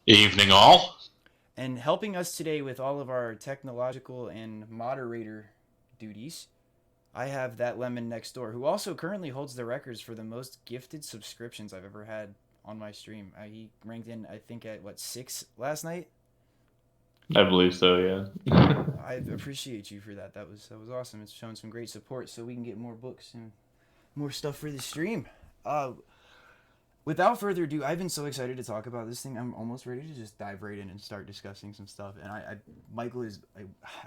Evening, all. And helping us today with all of our technological and moderator duties, I have that lemon next door, who also currently holds the records for the most gifted subscriptions I've ever had on my stream. He ranked in, I think, at what, six last night. I believe so, yeah. I appreciate you for that. That was awesome. It's shown some great support, so we can get more books and more stuff for the stream. Uh, Without further ado, I've been so excited to talk about this thing. I'm almost ready to just dive right in and start discussing some stuff. And Michael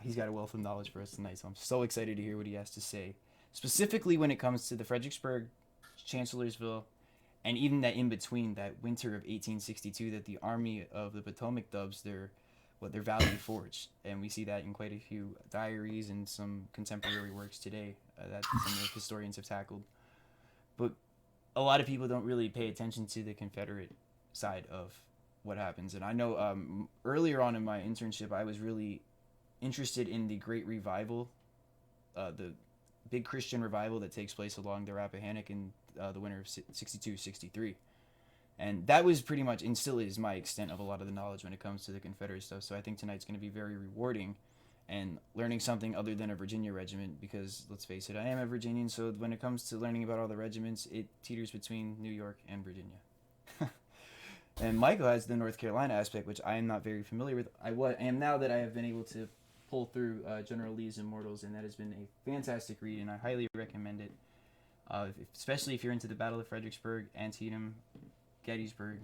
he's got a wealth of knowledge for us tonight, so I'm so excited to hear what he has to say, specifically when it comes to the Fredericksburg, Chancellorsville, and even that in between, that winter of 1862, that the Army of the Potomac dubs their Valley Forge, and we see that in quite a few diaries and some contemporary works today that some of the historians have tackled. But a lot of people don't really pay attention to the Confederate side of what happens. And I know earlier on in my internship, I was really interested in the Great Revival, the big Christian revival that takes place along the Rappahannock in the winter of 62, 63. And that was pretty much, and still is, my extent of a lot of the knowledge when it comes to the Confederate stuff. So I think tonight's going to be very rewarding and learning something other than a Virginia regiment, because let's face it, I am a Virginian, so when it comes to learning about all the regiments, it teeters between New York and Virginia. And Michael has the North Carolina aspect, which I am not very familiar with. I am now that I have been able to pull through General Lee's Immortals, and that has been a fantastic read, and I highly recommend it, especially if you're into the Battle of Fredericksburg, Antietam, Gettysburg,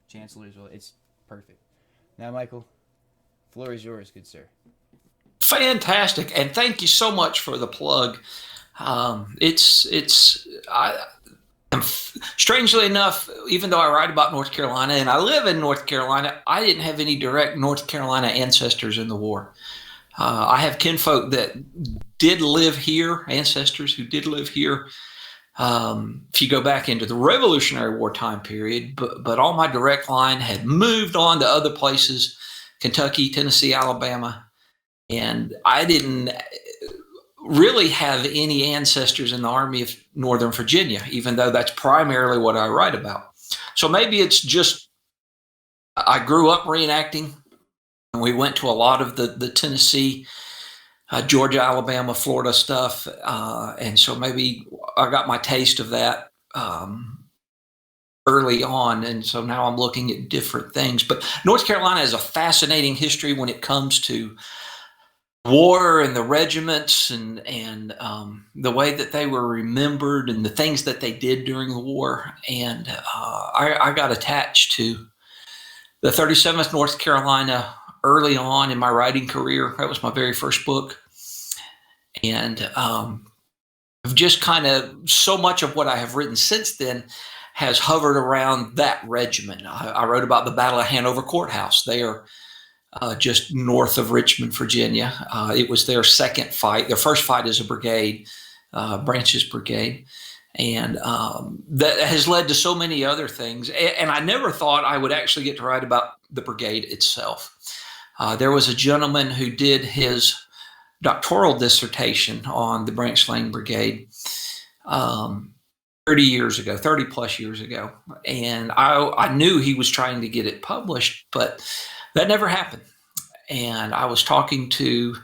Chancellorsville. It's perfect. Now, Michael, floor is yours, good sir. Fantastic, and thank you so much for the plug. Strangely enough, even though I write about North Carolina and I live in North Carolina, I didn't have any direct North Carolina ancestors in the war. I have kinfolk that did live here, ancestors who did live here. If you go back into the Revolutionary War time period, but all my direct line had moved on to other places, Kentucky, Tennessee, Alabama. And I didn't really have any ancestors in the Army of Northern Virginia, even though that's primarily what I write about. So maybe it's just I grew up reenacting, and we went to a lot of the Tennessee, Georgia, Alabama, Florida stuff. And so maybe I got my taste of that early on. And so now I'm looking at different things. But North Carolina has a fascinating history when it comes to war and the regiments and the way that they were remembered and the things that they did during the war. And I got attached to the 37th North Carolina early on in my writing career. That was my very first book. And I've just kind of, so much of what I have written since then has hovered around that regiment. I wrote about the Battle of Hanover Courthouse. They are just north of Richmond, Virginia. It was their second fight. Their first fight as a brigade, Branch's Brigade. And that has led to so many other things. And I never thought I would actually get to write about the brigade itself. There was a gentleman who did his doctoral dissertation on the Branch Lane Brigade 30 plus years ago. And I knew he was trying to get it published, but that never happened. And I was talking to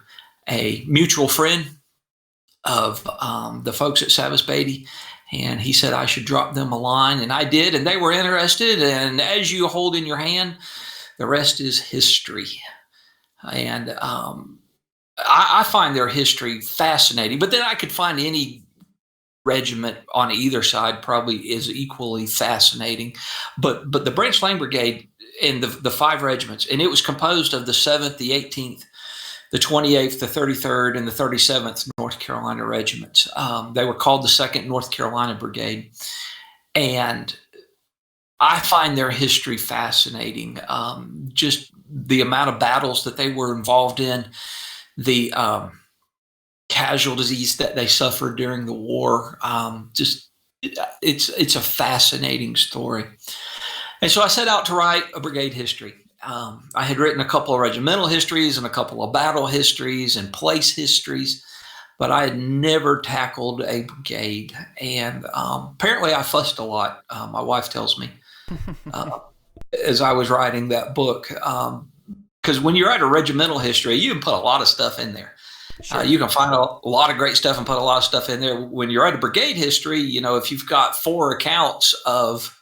a mutual friend of the folks at Savas Beatty, and he said I should drop them a line, and I did, and they were interested. And as you hold in your hand, the rest is history. And I find their history fascinating, but then I could find any regiment on either side probably is equally fascinating. But the Branch Lane Brigade and the five regiments, and it was composed of the 7th, the 18th, the 28th, the 33rd, and the 37th North Carolina regiments. They were called the 2nd North Carolina Brigade. And I find their history fascinating. Just the amount of battles that they were involved in, the casualties that they suffered during the war. It's a fascinating story. And so I set out to write a brigade history. I had written a couple of regimental histories and a couple of battle histories and place histories, but I had never tackled a brigade. And apparently I fussed a lot, my wife tells me. as I was writing that book. Because when you write a regimental history, you can put a lot of stuff in there. Sure. You can find a lot of great stuff and put a lot of stuff in there. When you write a brigade history, if you've got 4 accounts of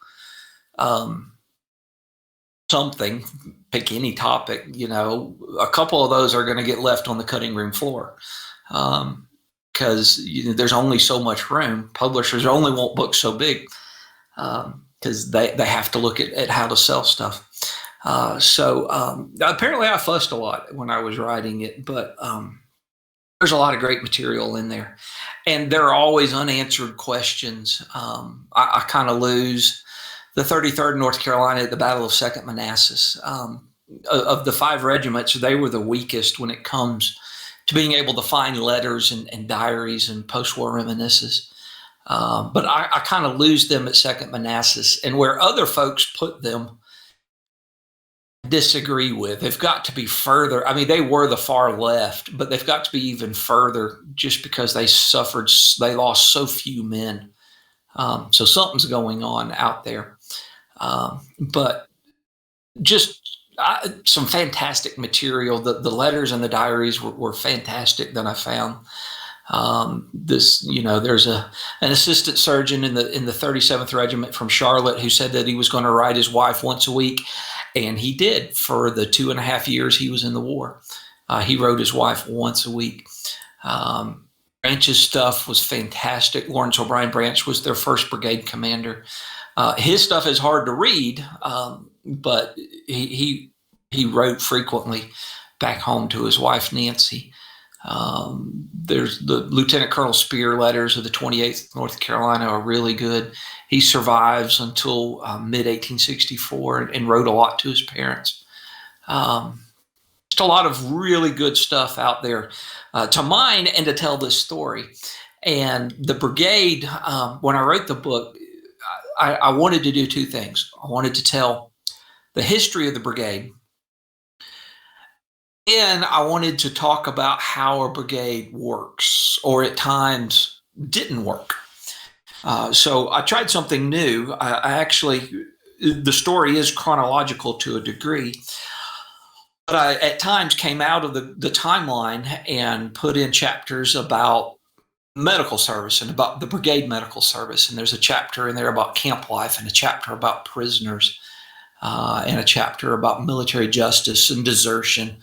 something, pick any topic, a couple of those are going to get left on the cutting room floor. Because there's only so much room. Publishers only want books so big because they have to look at how to sell stuff. So apparently I fussed a lot when I was writing it, but there's a lot of great material in there. And there are always unanswered questions. I kind of lose the 33rd North Carolina at the Battle of Second Manassas. Of the 5 regiments, they were the weakest when it comes to being able to find letters and diaries and post-war reminiscences. But I kind of lose them at Second Manassas, and where other folks put them, disagree with. They've got to be further. I mean, they were the far left, but they've got to be even further just because they lost so few men. So something's going on out there. But just some fantastic material. The letters and the diaries were fantastic that I found. There's an assistant surgeon in the 37th Regiment from Charlotte who said that he was going to write his wife once a week, and he did for the 2.5 years he was in the war. He wrote his wife once a week. Branch's stuff was fantastic. Lawrence O'Brien Branch was their first brigade commander. His stuff is hard to read, but he wrote frequently back home to his wife, Nancy. There's the Lieutenant Colonel Spear letters of the 28th North Carolina are really good. He survives until mid-1864 and wrote a lot to his parents. Just a lot of really good stuff out there to mine and to tell this story. And the brigade, when I wrote the book, I wanted to do 2 things. I wanted to tell the history of the brigade, and I wanted to talk about how a brigade works, or at times didn't work. So I tried something new. The story is chronological to a degree, but I at times came out of the timeline and put in chapters about medical service and about the brigade medical service. And there's a chapter in there about camp life, and a chapter about prisoners, and a chapter about military justice and desertion.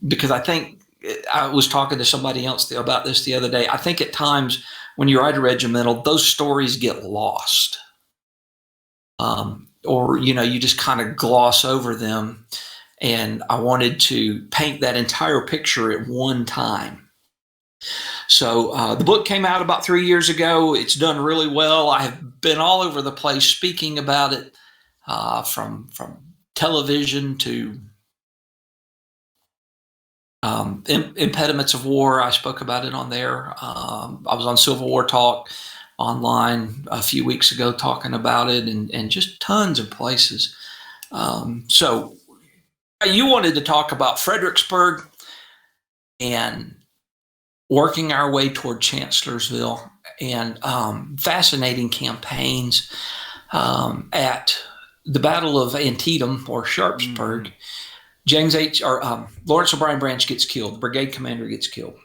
Because I think I was talking to somebody else about this the other day. I think at times when you write a regimental, those stories get lost, or you just kind of gloss over them. And I wanted to paint that entire picture at one time. So the book came out about 3 years ago. It's done really well. I have been all over the place speaking about it, from television to impediments of war. I spoke about it on there. I was on Civil War Talk online a few weeks ago talking about it, and just tons of places. So you wanted to talk about Fredericksburg and working our way toward Chancellorsville, and fascinating campaigns at the Battle of Antietam or Sharpsburg. Lawrence O'Brien Branch gets killed. The brigade commander gets killed.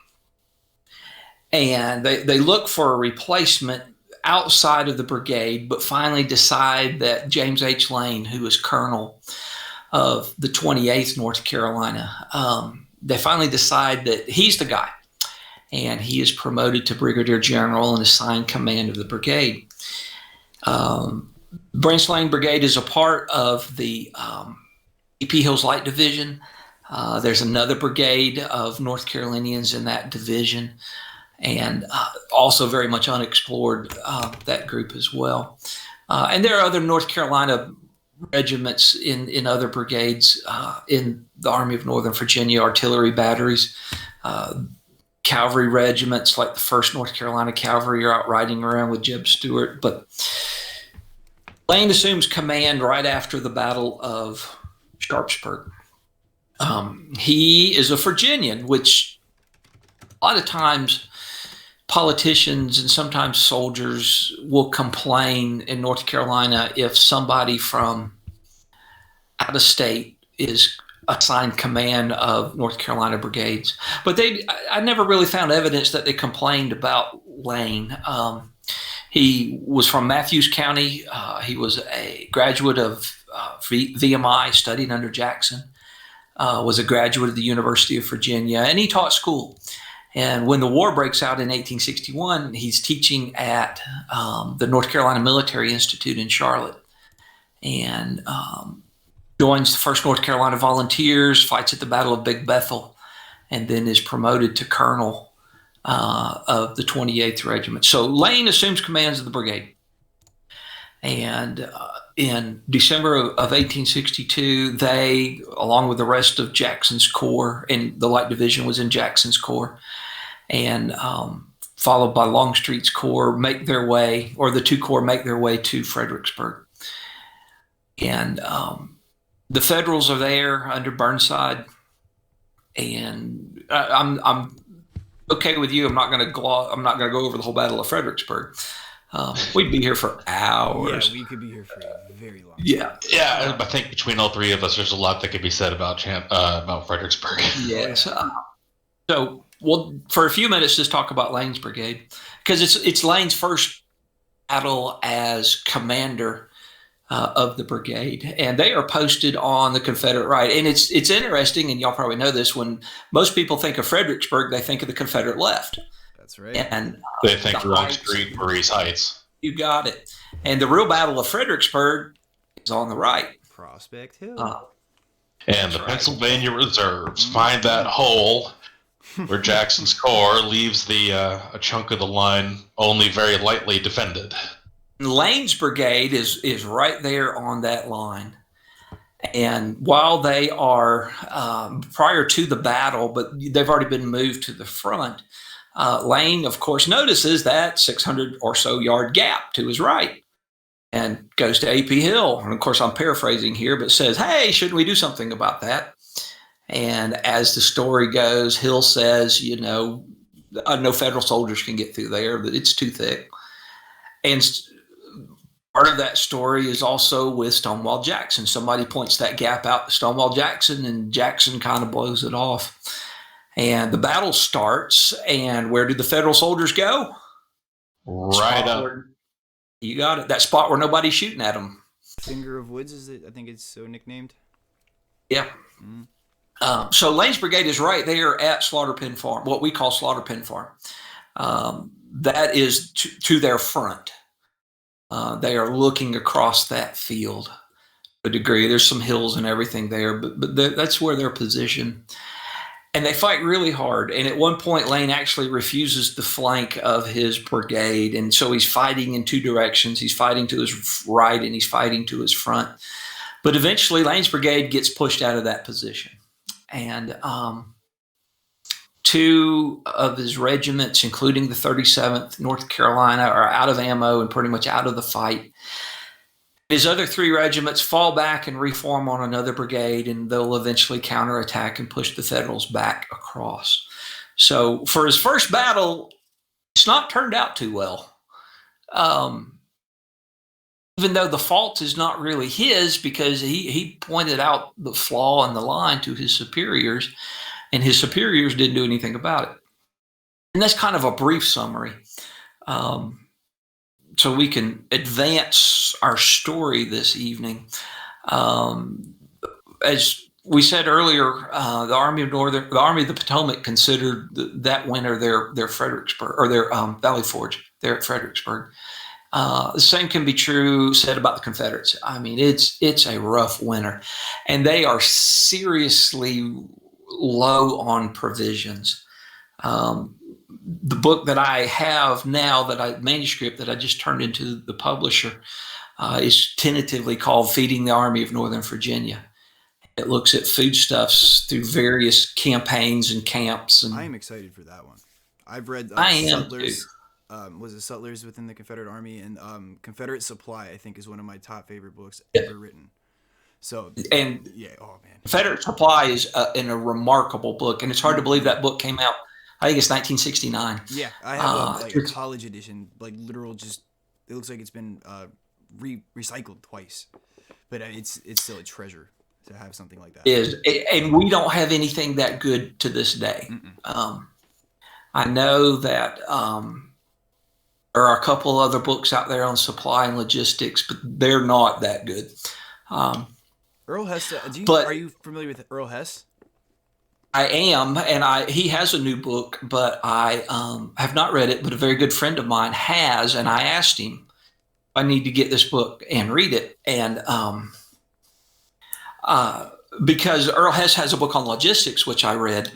And they look for a replacement outside of the brigade, but finally decide that James H. Lane, who was colonel of the 28th North Carolina, they finally decide that he's the guy. And he is promoted to brigadier general and assigned command of the brigade. Branch Lane Brigade is a part of the E.P. Hill's Light Division. There's another brigade of North Carolinians in that division, and also very much unexplored, that group as well. And there are other North Carolina regiments in other brigades, in the Army of Northern Virginia, artillery batteries, cavalry regiments like the 1st North Carolina Cavalry are out riding around with Jeb Stuart. But Lane assumes command right after the Battle of Sharpsburg. He is a Virginian, which a lot of times politicians and sometimes soldiers will complain in North Carolina if somebody from out of state is assigned command of North Carolina brigades. But I never really found evidence that they complained about Lane. He was from Matthews County. He was a graduate of VMI, studied under Jackson, was a graduate of the University of Virginia, and he taught school. And when the war breaks out in 1861, he's teaching at the North Carolina Military Institute in Charlotte, and joins the 1st North Carolina Volunteers, fights at the Battle of Big Bethel, and then is promoted to colonel of the 28th Regiment. So Lane assumes commands of the brigade. And in December of 1862, they, along with the rest of Jackson's corps, and the Light Division was in Jackson's corps, and followed by Longstreet's corps, make their way, or the two corps make their way to Fredericksburg. And the Federals are there under Burnside, and I'm okay with you. I'm not going to go over the whole Battle of Fredericksburg. We'd be here for hours. Yeah, we could be here for a very long time. Yeah. I think between all three of us, there's a lot that could be said about Fredericksburg. Yes. So, well, for a few minutes, just talk about Lane's brigade, because it's Lane's first battle as commander of the brigade, and they are posted on the Confederate right. And it's interesting, and y'all probably know this, when most people think of Fredericksburg, they think of the Confederate left. That's right. And they think Longstreet, Marie's Heights. You got it. And the real Battle of Fredericksburg is on the right. Prospect Hill. And the Pennsylvania Reserves find that hole where Jackson's corps leaves a chunk of the line only very lightly defended. Lane's brigade is right there on that line. And while they are prior to the battle, but they've already been moved to the front, Lane, of course, notices that 600 or so yard gap to his right and goes to AP Hill. And of course, I'm paraphrasing here, but says, hey, shouldn't we do something about that? And as the story goes, Hill says, no Federal soldiers can get through there, that it's too thick. And part of that story is also with Stonewall Jackson. Somebody points that gap out to Stonewall Jackson, and Jackson kind of blows it off. And the battle starts, and where do the Federal soldiers go? Right up. You got it. That spot where nobody's shooting at them. Finger of Woods, is it? I think it's so nicknamed. Yeah. So Lane's brigade is right there at Slaughter Pen Farm, what we call Slaughter Pen Farm. That is to their front. They are looking across that field to a degree. There's some hills and everything there, but that's where they're positioned. And they fight really hard. And at one point, Lane actually refuses the flank of his brigade. And so he's fighting in two directions. He's fighting to his right and he's fighting to his front. But eventually, Lane's brigade gets pushed out of that position. And two of his regiments, including the 37th North Carolina, are out of ammo and pretty much out of the fight. His other three regiments fall back and reform on another brigade, and they'll eventually counterattack and push the Federals back across. So for his first battle, it's not turned out too well. Even though the fault is not really his, because he pointed out the flaw in the line to his superiors, and his superiors didn't do anything about it. And that's kind of a brief summary. So we can advance our story this evening. As we said earlier, the Army of the Potomac considered that winter their Fredericksburg, or their Valley Forge there at Fredericksburg. The same can be said about the Confederates. I mean, it's a rough winter, and they are seriously low on provisions. The book that I have now, manuscript that I just turned into the publisher, is tentatively called Feeding the Army of Northern Virginia. It looks at foodstuffs through various campaigns and camps. And I am excited for that one. I've read Sutlers. Was it Sutlers Within the Confederate Army? And Confederate Supply, I think, is one of my top favorite books ever written. So, and yeah, oh man, Confederate Supply is a remarkable book, and it's hard to believe that book came out. I think it's 1969. Yeah, I have a college edition, like literal. Just it looks like it's been recycled twice, but it's still a treasure. to have something like that. And we don't have anything that good to this day. I know that there are a couple other books out there on supply and logistics, but they're not that good. Earl Hess, are you familiar with Earl Hess? I am, and he has a new book, but I have not read it, but a very good friend of mine has, and I asked him, I need to get this book and read it. And because Earl Hess has a book on logistics, which I read,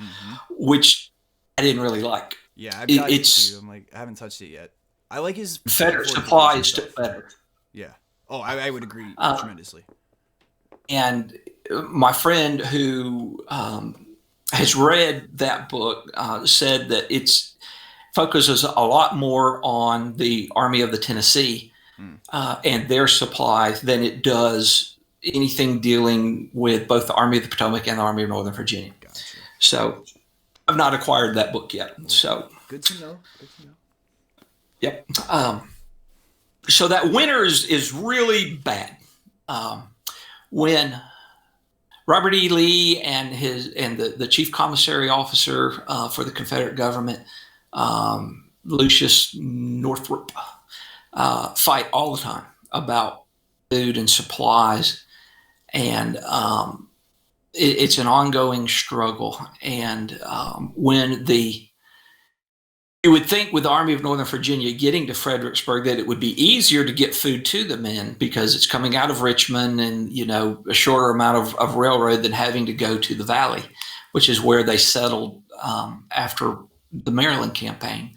which I didn't really like. Yeah, I've got it too. I'm like, I haven't touched it yet. I like his Confederate supply is still better. Yeah. Oh, I would agree tremendously. And my friend who has read that book said that it focuses a lot more on the Army of the Tennessee and their supplies than it does anything dealing with both the Army of the Potomac and the Army of Northern Virginia. Gotcha. So I've not acquired that book yet. So good to know. Yep. So that winter is really bad. When Robert E. Lee and the chief commissary officer for the Confederate government, Lucius Northrop, fight all the time about food and supplies, and it's an ongoing struggle. And when you would think with the Army of Northern Virginia getting to Fredericksburg that it would be easier to get food to the men because it's coming out of Richmond and, a shorter amount of railroad than having to go to the Valley, which is where they settled after the Maryland campaign.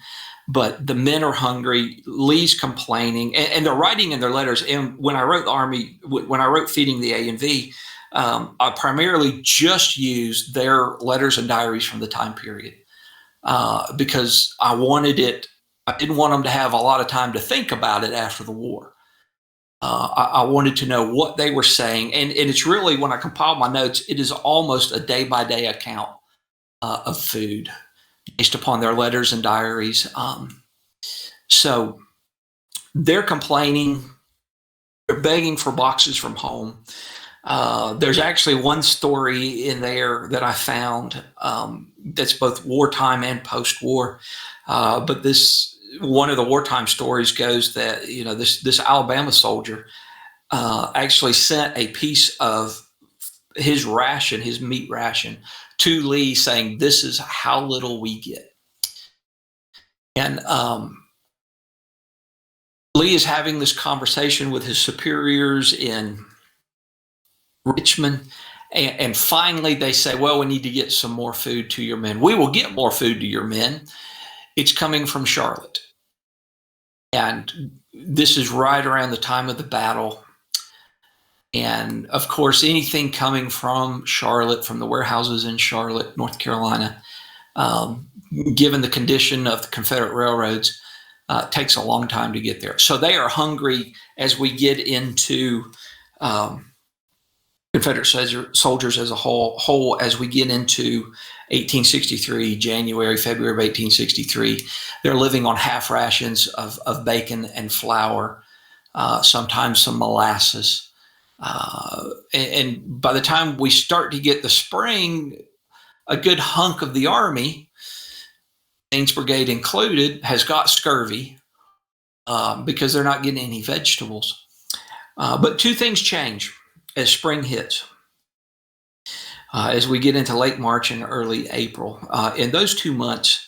But the men are hungry. Lee's complaining, and they're writing in their letters. And when I wrote Feeding the A and V, I primarily just used their letters and diaries from the time period. Because I didn't want them to have a lot of time to think about it after the war. I wanted to know what they were saying. And it's really, when I compiled my notes, it is almost a day-by-day account of food based upon their letters and diaries. So they're complaining. They're begging for boxes from home. There's actually one story in there that I found that's both wartime and post-war. But one of the wartime stories goes that this Alabama soldier actually sent a piece of his meat ration, to Lee, saying, "This is how little we get." And Lee is having this conversation with his superiors in Richmond, and finally they say, "Well, we need to get some more food to your men." "We will get more food to your men. It's coming from Charlotte." And this is right around the time of the battle. And of course, anything coming from Charlotte, from the warehouses in Charlotte, North Carolina, given the condition of the Confederate railroads, takes a long time to get there. So they are hungry as we get into Confederate soldiers as a whole, as we get into 1863, January, February of 1863. They're living on half rations of bacon and flour, sometimes some molasses. And by the time we start to get the spring, a good hunk of the Army, Ames Brigade included, has got scurvy because they're not getting any vegetables. But two things change as spring hits. As we get into late March and early April. In those 2 months,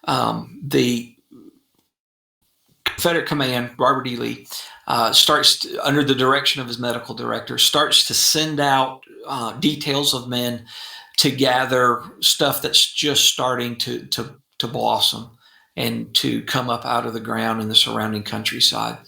the Confederate command, Robert E. Lee, starts, under the direction of his medical director, starts to send out details of men to gather stuff that's just starting to blossom and to come up out of the ground in the surrounding countryside.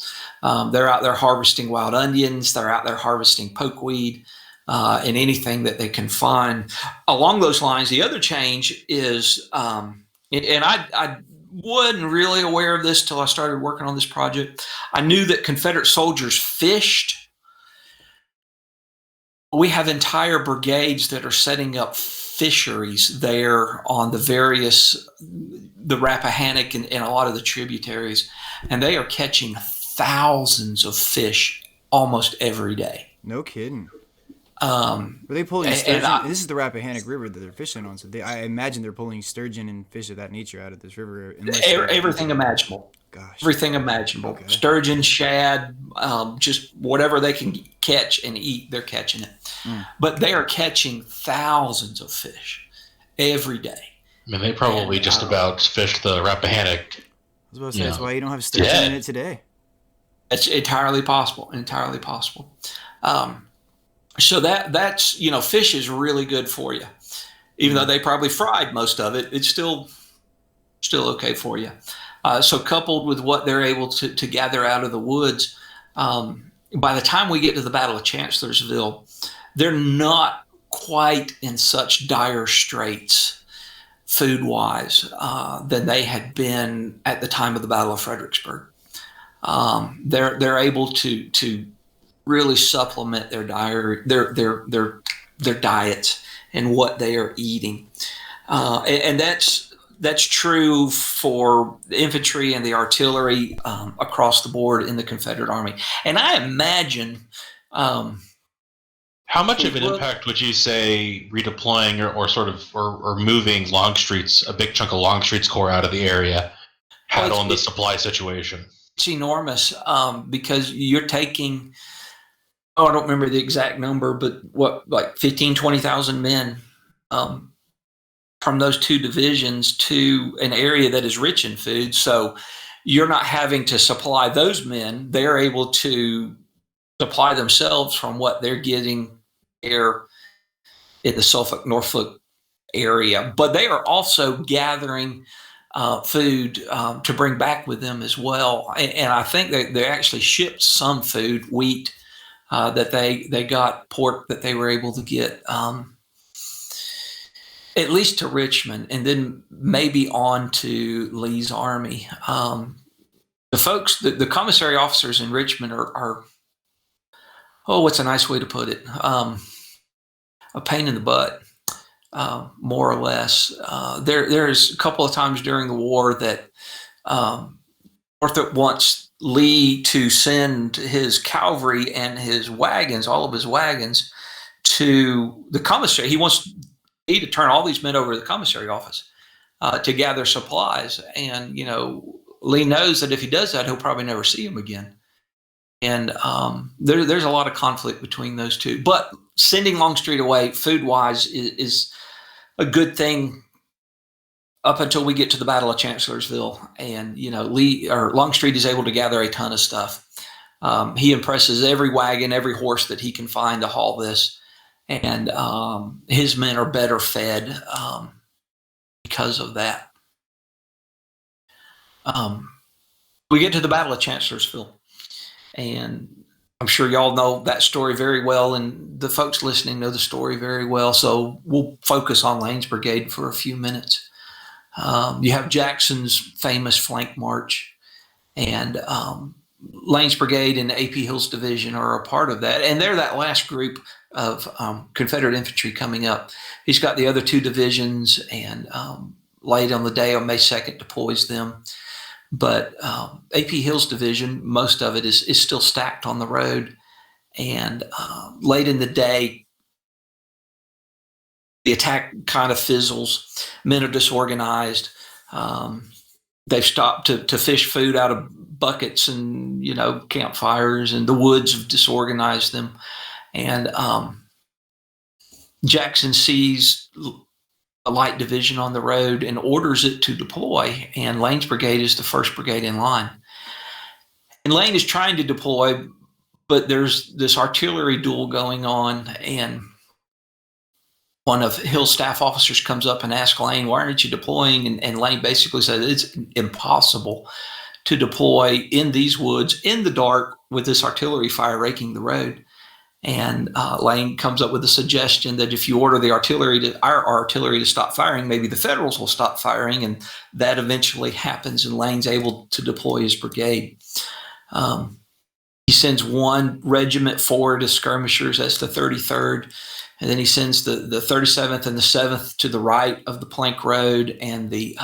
They're out there harvesting wild onions. They're out there harvesting pokeweed and anything that they can find. Along those lines, the other change is, and I wasn't really aware of this till I started working on this project. I knew that Confederate soldiers fished. We have entire brigades that are setting up fisheries there on the Rappahannock and a lot of the tributaries, and they are catching thousands of fish almost every day. No kidding. Were they pulling And sturgeon? This is the Rappahannock River that they're fishing on, so I imagine they're pulling sturgeon and fish of that nature out of this river. everything imaginable. Gosh. Everything imaginable. Okay. Sturgeon, shad, just whatever they can catch and eat, they're catching it. But they are catching thousands of fish every day. I mean, they probably just about fished the Rappahannock. I was about to say, that's why you don't have sturgeon in it today. It's entirely possible. Entirely possible. So that's fish is really good for you, even though they probably fried most of it. It's still okay for you. So coupled with what they're able to gather out of the woods, by the time we get to the Battle of Chancellorsville, they're not quite in such dire straits food-wise than they had been at the time of the Battle of Fredericksburg. They're able to really supplement their diets and what they are eating, and that's true for the infantry and the artillery across the board in the Confederate Army. And I imagine. How much of an impact would you say redeploying or moving Longstreet's, a big chunk of Longstreet's corps out of the area, had on the supply situation? It's enormous because you're taking, I don't remember the exact number, but like 15,000, 20,000 men from those two divisions to an area that is rich in food. So you're not having to supply those men. They're able to supply themselves from what they're getting there in the Suffolk, Norfolk area. But they are also gathering food to bring back with them as well. And I think they actually shipped some food, wheat, that they got, pork that they were able to get at least to Richmond, and then maybe on to Lee's army. The folks, the commissary officers in Richmond are what's a nice way to put it? A pain in the butt, more or less. There's a couple of times during the war that Northrop wants Lee to send his cavalry and his wagons, all of his wagons, to the commissary. He wants Lee to turn all these men over to the commissary office to gather supplies. And, Lee knows that if he does that, he'll probably never see him again. And there's a lot of conflict between those two. But sending Longstreet away food-wise is a good thing up until we get to the Battle of Chancellorsville. And, Longstreet is able to gather a ton of stuff. He impresses every wagon, every horse that he can find to haul this. And his men are better fed because of that. We get to the Battle of Chancellorsville. And I'm sure y'all know that story very well, and the folks listening know the story very well. So we'll focus on Lane's brigade for a few minutes. You have Jackson's famous flank march, and Lane's brigade and the A.P. Hill's division are a part of that. And they're that last group of Confederate infantry coming up. He's got the other two divisions, and late on the day on May 2nd deploys them. But A.P. Hill's division, most of it is still stacked on the road. And late in the day, the attack kind of fizzles. Men are disorganized. They've stopped to fish food out of buckets and, campfires, and the woods have disorganized them. And Jackson sees a light division on the road and orders it to deploy, and Lane's brigade is the first brigade in line. And Lane is trying to deploy, but there's this artillery duel going on, and one of Hill's staff officers comes up and asks Lane, "Why aren't you deploying?" And Lane basically says it's impossible to deploy in these woods in the dark with this artillery fire raking the road. And Lane comes up with a suggestion that if you order our artillery to stop firing, maybe the Federals will stop firing, and that eventually happens, and Lane's able to deploy his brigade. He sends one regiment forward as skirmishers, that's the 33rd, and then he sends the 37th and the 7th to the right of the Plank Road, and the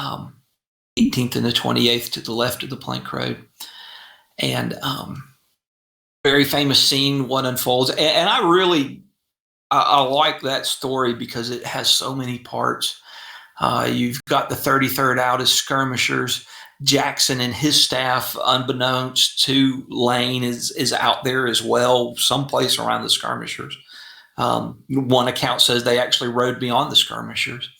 18th and the 28th to the left of the Plank Road. And very famous scene, one unfolds. And I I like that story because it has so many parts. You've got the 33rd out as skirmishers. Jackson and his staff, unbeknownst to Lane, is out there as well, someplace around the skirmishers. One account says they actually rode beyond the skirmishers.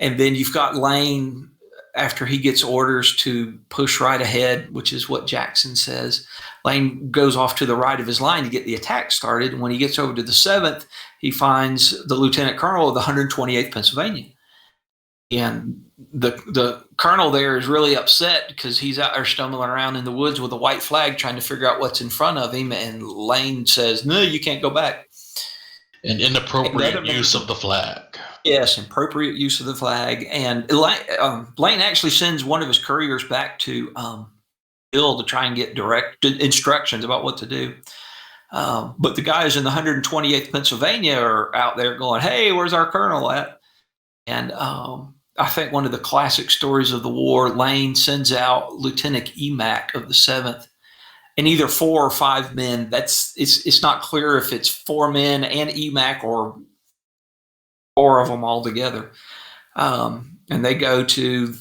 And then you've got Lane, after he gets orders to push right ahead, which is what Jackson says. Lane goes off to the right of his line to get the attack started. And when he gets over to the 7th, he finds the lieutenant colonel of the 128th Pennsylvania. And the colonel there is really upset because he's out there stumbling around in the woods with a white flag trying to figure out what's in front of him. And Lane says, no, you can't go back. An inappropriate use of the flag. Yes, appropriate use of the flag. And Lane actually sends one of his couriers back to Bill to try and get direct instructions about what to do. But the guys in the 128th Pennsylvania are out there going, hey, where's our colonel at? And I think one of the classic stories of the war, Lane sends out Lieutenant Emack of the 7th, and either 4 or 5 men. It's not clear if it's 4 men and Emack or 4 of them all together. And they go to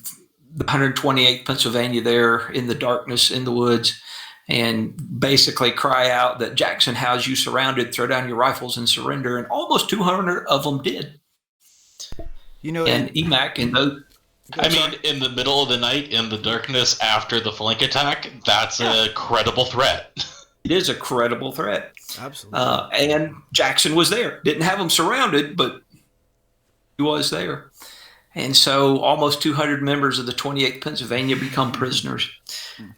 the 128th Pennsylvania there in the darkness in the woods and basically cry out that Jackson has you surrounded, throw down your rifles and surrender. And almost 200 of them did. And Emack and those. I mean, in the middle of the night, in the darkness, after the flank attack, that's a credible threat. It is a credible threat. Absolutely. And Jackson was there. Didn't have them surrounded, but he was there. And so almost 200 members of the 28th Pennsylvania become prisoners.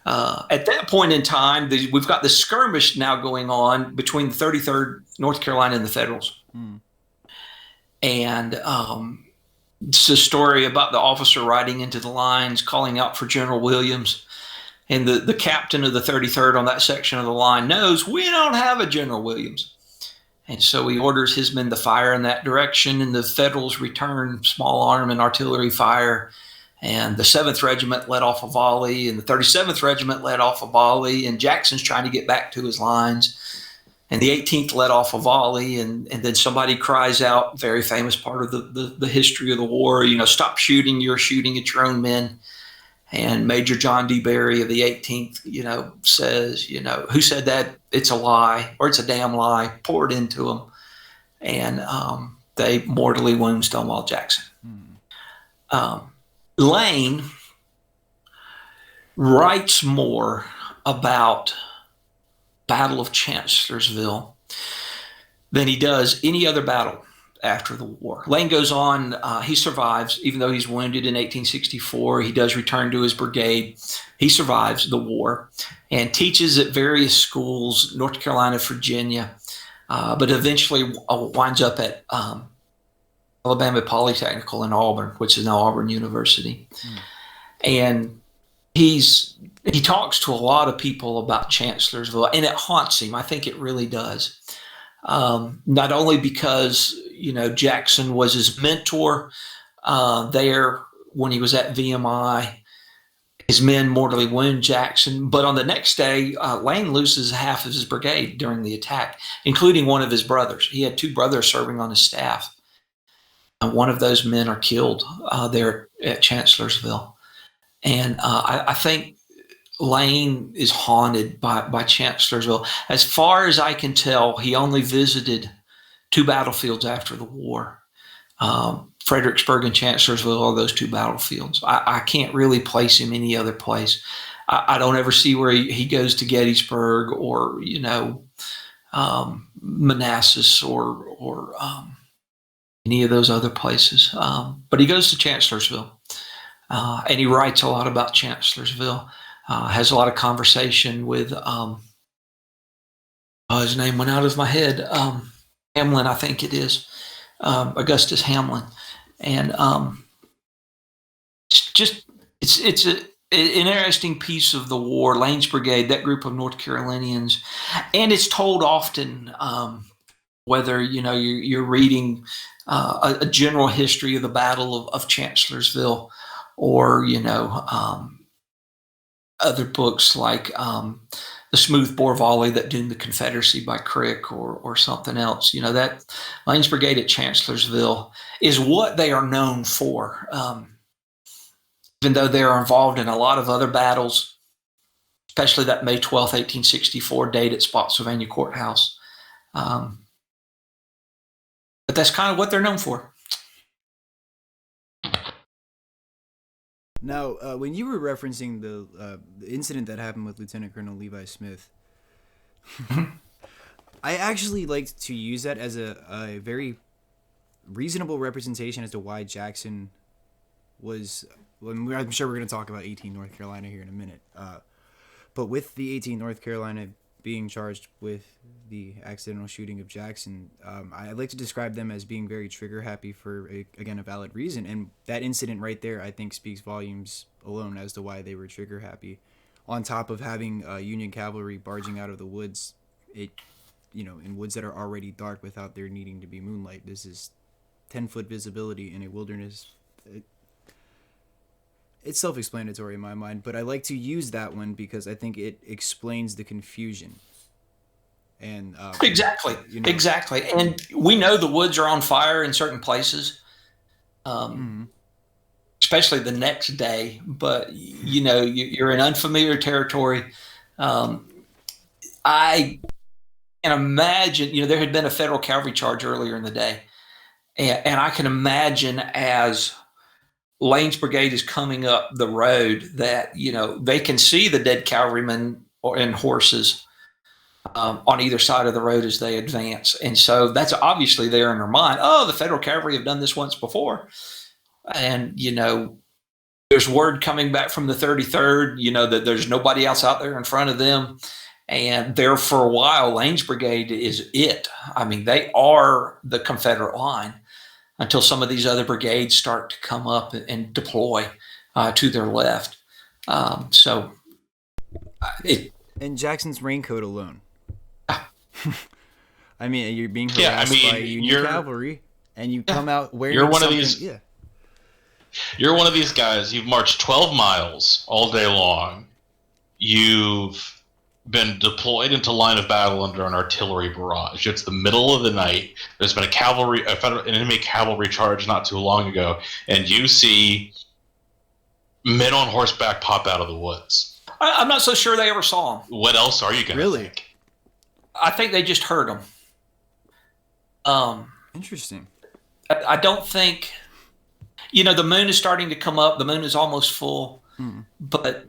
At that point in time, we've got this skirmish now going on between the 33rd North Carolina and the Federals. And it's a story about the officer riding into the lines, calling out for General Williams. And the captain of the 33rd on that section of the line knows we don't have a General Williams. And so he orders his men to fire in that direction, and the Federals return small arm and artillery fire. And the 7th Regiment let off a volley, and the 37th Regiment let off a volley, and Jackson's trying to get back to his lines. And the 18th let off a volley, and then somebody cries out, very famous part of the history of the war, stop shooting, you're shooting at your own men. And Major John D. Berry of the 18th, says, who said that? It's a lie, or it's a damn lie. Pour it into them. And they mortally wound Stonewall Jackson. Lane writes more about Battle of Chancellorsville than he does any other battle after the war. Lane goes on, he survives, even though he's wounded in 1864. He does return to his brigade. He survives the war and teaches at various schools, North Carolina, Virginia, but eventually winds up at Alabama Polytechnical in Auburn, which is now Auburn University. And he talks to a lot of people about Chancellorsville, and it haunts him. I think it really does. Not only because, Jackson was his mentor there when he was at VMI. His men mortally wound Jackson, but on the next day, Lane loses half of his brigade during the attack, including one of his brothers. He had 2 brothers serving on his staff. And one of those men are killed there at Chancellorsville. And I think Lane is haunted by Chancellorsville. As far as I can tell, he only visited 2 battlefields after the war. Fredericksburg and Chancellorsville are those 2 battlefields. I can't really place him any other place. I don't ever see where he goes to Gettysburg or, Manassas or any of those other places. But he goes to Chancellorsville, and he writes a lot about Chancellorsville. Has a lot of conversation with, his name went out of my head, Hamlin, I think it is, Augustus Hamlin. And it's an interesting piece of the war, Lane's Brigade, that group of North Carolinians. And it's told often, whether, you're reading a general history of the Battle of Chancellorsville or, other books like smooth bore volley that doomed the Confederacy by Crick or something else. That Lane's Brigade at Chancellorsville is what they are known for. Even though they are involved in a lot of other battles, especially that May 12th, 1864 date at Spotsylvania Courthouse. But that's kind of what they're known for. Now, when you were referencing the incident that happened with Lieutenant Colonel Levi Smith, I actually liked to use that as a very reasonable representation as to why Jackson was. I'm sure we're going to talk about 18 North Carolina here in a minute. But with the 18 North Carolina being charged with the accidental shooting of Jackson, I like to describe them as being very trigger happy for, a valid reason. And that incident right there, I think, speaks volumes alone as to why they were trigger happy. On top of having Union cavalry barging out of the woods, in woods that are already dark without there needing to be moonlight. This is 10-foot visibility in a wilderness. It's self-explanatory in my mind, but I like to use that one because I think it explains the confusion. And Exactly. And we know the woods are on fire in certain places, especially the next day. But you're in unfamiliar territory. I can imagine. There had been a federal cavalry charge earlier in the day, and I can imagine as Lane's Brigade is coming up the road that, they can see the dead cavalrymen and horses on either side of the road as they advance. And so that's obviously there in their mind. Oh, the federal cavalry have done this once before. And, there's word coming back from the 33rd, that there's nobody else out there in front of them. And there for a while, Lane's Brigade is it. I mean, they are the Confederate line, until some of these other brigades start to come up and deploy to their left. And Jackson's raincoat alone. I mean, you're being harassed by Union cavalry, and you come out wearing You're one something. of these. Yeah. You're one of these guys. You've marched 12 miles all day long. You've been deployed into line of battle under an artillery barrage. It's the middle of the night. There's been an enemy cavalry charge not too long ago, and you see men on horseback pop out of the woods. I'm not so sure they ever saw them. What else are you going to think? I think they just heard them. Interesting. I don't think, the moon is starting to come up. The moon is almost full, but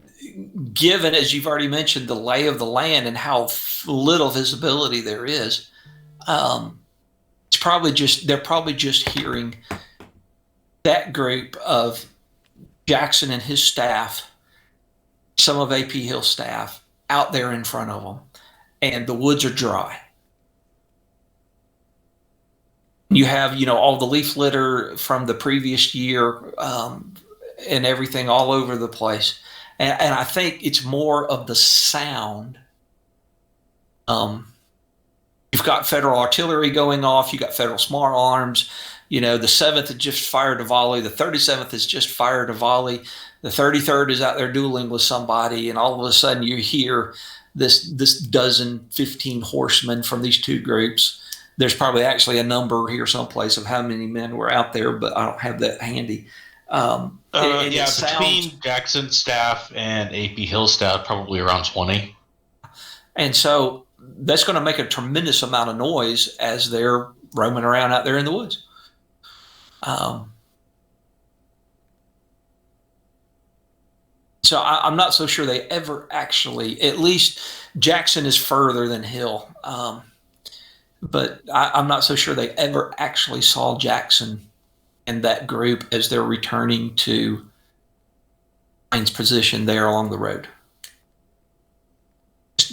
given, as you've already mentioned, the lay of the land and how little visibility there is, they're probably just hearing that group of Jackson and his staff, some of AP Hill's staff, out there in front of them, and the woods are dry. You have, all the leaf litter from the previous year and everything all over the place. And I think it's more of the sound. You've got federal artillery going off. You've got federal small arms. The 7th had just fired a volley. The 37th has just fired a volley. The 33rd is out there dueling with somebody. And all of a sudden you hear this dozen, 15 horsemen from these two groups. There's probably actually a number here someplace of how many men were out there, but I don't have that handy. Between Jackson's staff and AP Hill staff, probably around 20. And so that's going to make a tremendous amount of noise as they're roaming around out there in the woods. So I'm not so sure they ever actually, at least Jackson is further than Hill. But I'm not so sure they ever actually saw Jackson and that group as they're returning to Lane's position there along the road.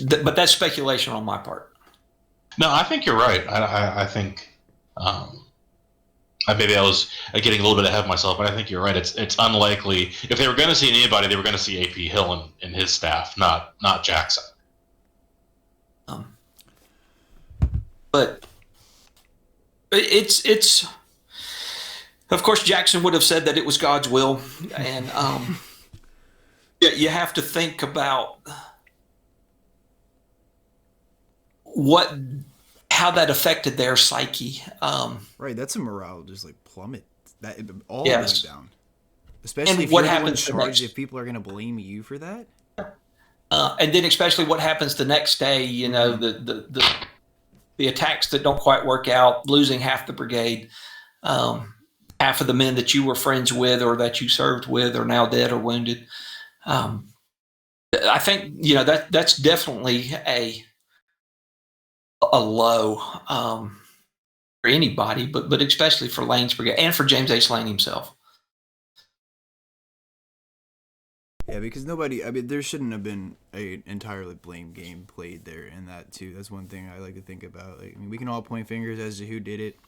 But that's speculation on my part. No, I think you're right. I think maybe I was getting a little bit ahead of myself, but I think you're right. It's unlikely. If they were going to see anybody, they were going to see AP Hill and his staff, not Jackson. But it's of course Jackson would have said that it was God's will, and you have to think about how that affected their psyche. Right, that's a morale just like plummet that all Yes. the way down. Especially And if what you're the one happens the charged, next- if people are going to blame you for that. and then especially what happens the next day, you know, the attacks that don't quite work out, losing half the brigade, half of the men that you were friends with or that you served with are now dead or wounded. I think, you know, that's definitely a low for anybody, but especially for Lane's brigade and for James H. Lane himself. Yeah, because nobody, I mean, there shouldn't have been an entirely blame game played there in that, too. That's one thing I like to think about. Like, I mean, we can all point fingers as to who did it.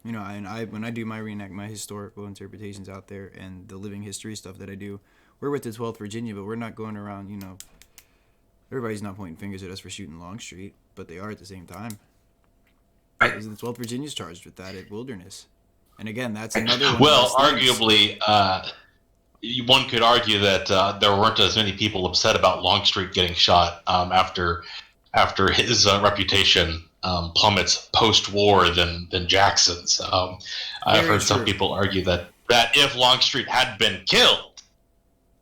You know, and when I do my my historical interpretations out there and the living history stuff that I do, we're with the 12th Virginia, but we're not going around, you know, everybody's not pointing fingers at us for shooting Longstreet, but they are at the same time. Right. Because the 12th Virginia's charged with that at Wilderness. And again, that's another one. Well, of those things. arguably, one could argue that there weren't as many people upset about Longstreet getting shot after his reputation plummets post-war than Jackson's. I've heard some people argue that if Longstreet had been killed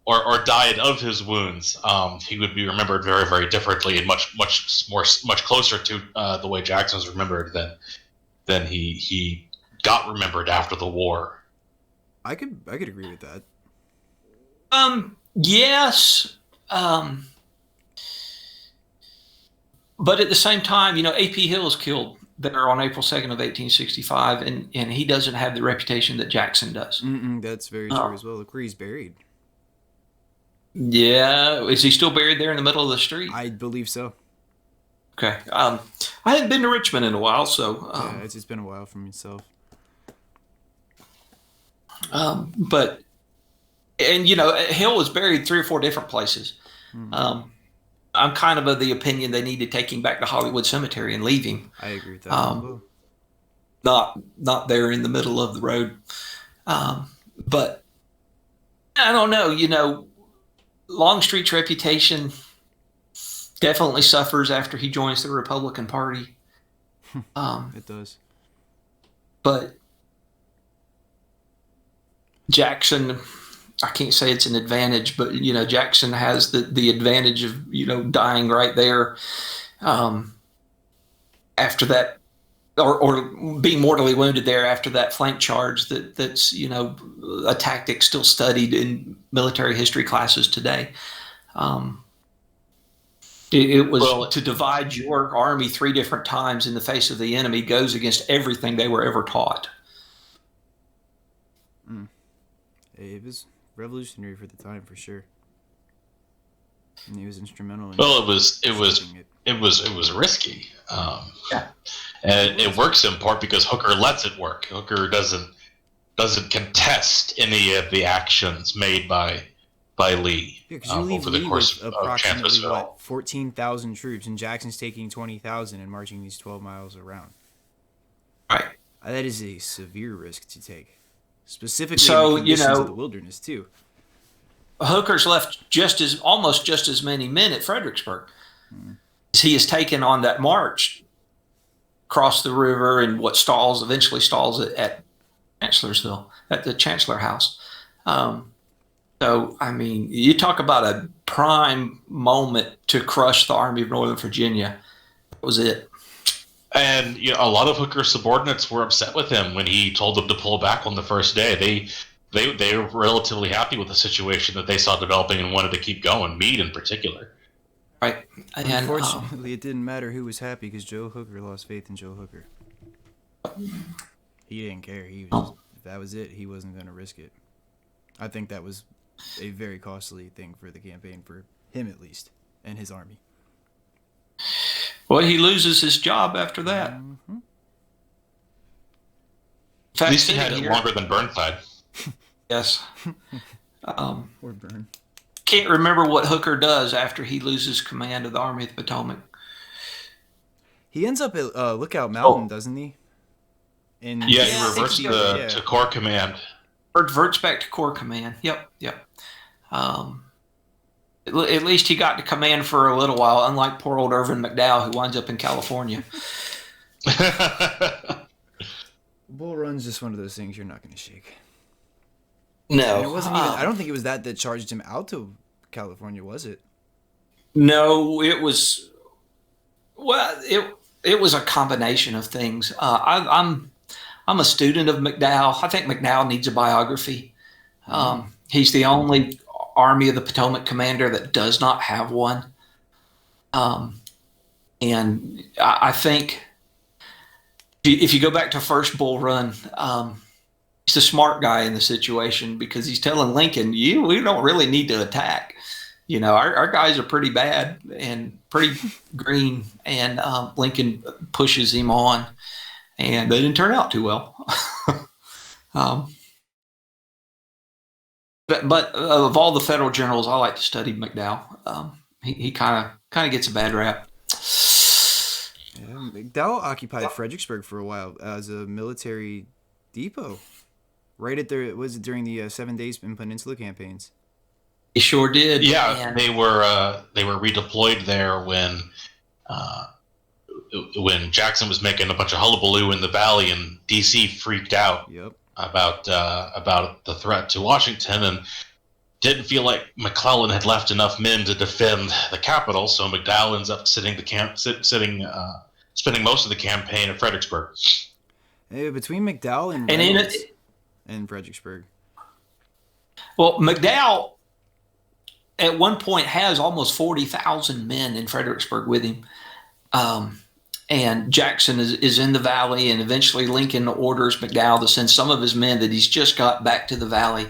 or died of his wounds, he would be remembered very, very differently and much closer to the way Jackson's remembered than he got remembered after the war. I could agree with that. Yes. But at the same time, you know, A.P. Hill is killed there on April 2nd of 1865, and he doesn't have the reputation that Jackson does. That's very true as well. Look where he's buried. Yeah. Is he still buried there in the middle of the street? I believe so. Okay. I hadn't been to Richmond in a while, so... yeah, it's been a while for myself. But... And, you know, Hill was buried 3 or 4 different places. I'm kind of the opinion they need to take him back to Hollywood Cemetery and leave him. I agree with that. Not there in the middle of the road. But I don't know, you know, Longstreet's reputation definitely suffers after he joins the Republican Party. It does. But Jackson... I can't say it's an advantage, but, you know, Jackson has the advantage of, you know, dying right there after that, or being mortally wounded there after that flank charge that's, you know, a tactic still studied in military history classes today. It was to divide your army 3 different times in the face of the enemy goes against everything they were ever taught. It was revolutionary for the time, for sure. And he was instrumental in it was risky. And it works in part because Hooker lets it work. Hooker doesn't contest any of the actions made by Lee over the course of approximately 14,000 troops, and Jackson's taking 20,000 and marching these 12 miles around. Right. That is a severe risk to take. Specifically so, in the conditions you know, of the wilderness, too. Hooker's left almost just as many men at Fredericksburg. He has taken on that march across the river and what eventually stalls at Chancellorsville, at the Chancellor House. So, I mean, you talk about a prime moment to crush the Army of Northern Virginia. That was it. And, you know, a lot of Hooker's subordinates were upset with him when he told them to pull back on the first day. They were relatively happy with the situation that they saw developing and wanted to keep going, Meade in particular. Right. And, unfortunately, it didn't matter who was happy because Joe Hooker lost faith in Joe Hooker. He didn't care. He was just, if that was it, he wasn't going to risk it. I think that was a very costly thing for the campaign, for him at least, and his army. Well, he loses his job after that. Mm-hmm. At least he had it longer than Burnside. Yes. Or Burn. Can't remember what Hooker does after he loses command of the Army of the Potomac. He ends up at Lookout Mountain, doesn't he? He reverts to Corps Command. Reverts back to Corps Command. Yep. At least he got to command for a little while, unlike poor old Irvin McDowell, who winds up in California. Bull Run's just one of those things you're not going to shake. No, And it wasn't even. I don't think it was that charged him out to California, was it? No, it was. Well, it was a combination of things. I'm a student of McDowell. I think McDowell needs a biography. He's the only Army of the Potomac commander that does not have one. And I think if you go back to first Bull Run, he's the smart guy in the situation because he's telling Lincoln, we don't really need to attack. Our guys are pretty bad and pretty green, and Lincoln pushes him on, and they didn't turn out too well. But of all the federal generals, I like to study McDowell. He kind of gets a bad rap. Yeah, McDowell occupied Fredericksburg for a while as a military depot. Right at was it during the 7 Days in Peninsula campaigns? He sure did. Yeah, and they were redeployed there when Jackson was making a bunch of hullabaloo in the valley, and DC freaked out about the threat to Washington and didn't feel like McClellan had left enough men to defend the capital. So McDowell ends up spending most of the campaign at Fredericksburg. Hey, between McDowell and Fredericksburg. Well, McDowell at one point has almost 40,000 men in Fredericksburg with him. And Jackson is in the valley, and eventually Lincoln orders McDowell to send some of his men that he's just got back to the valley.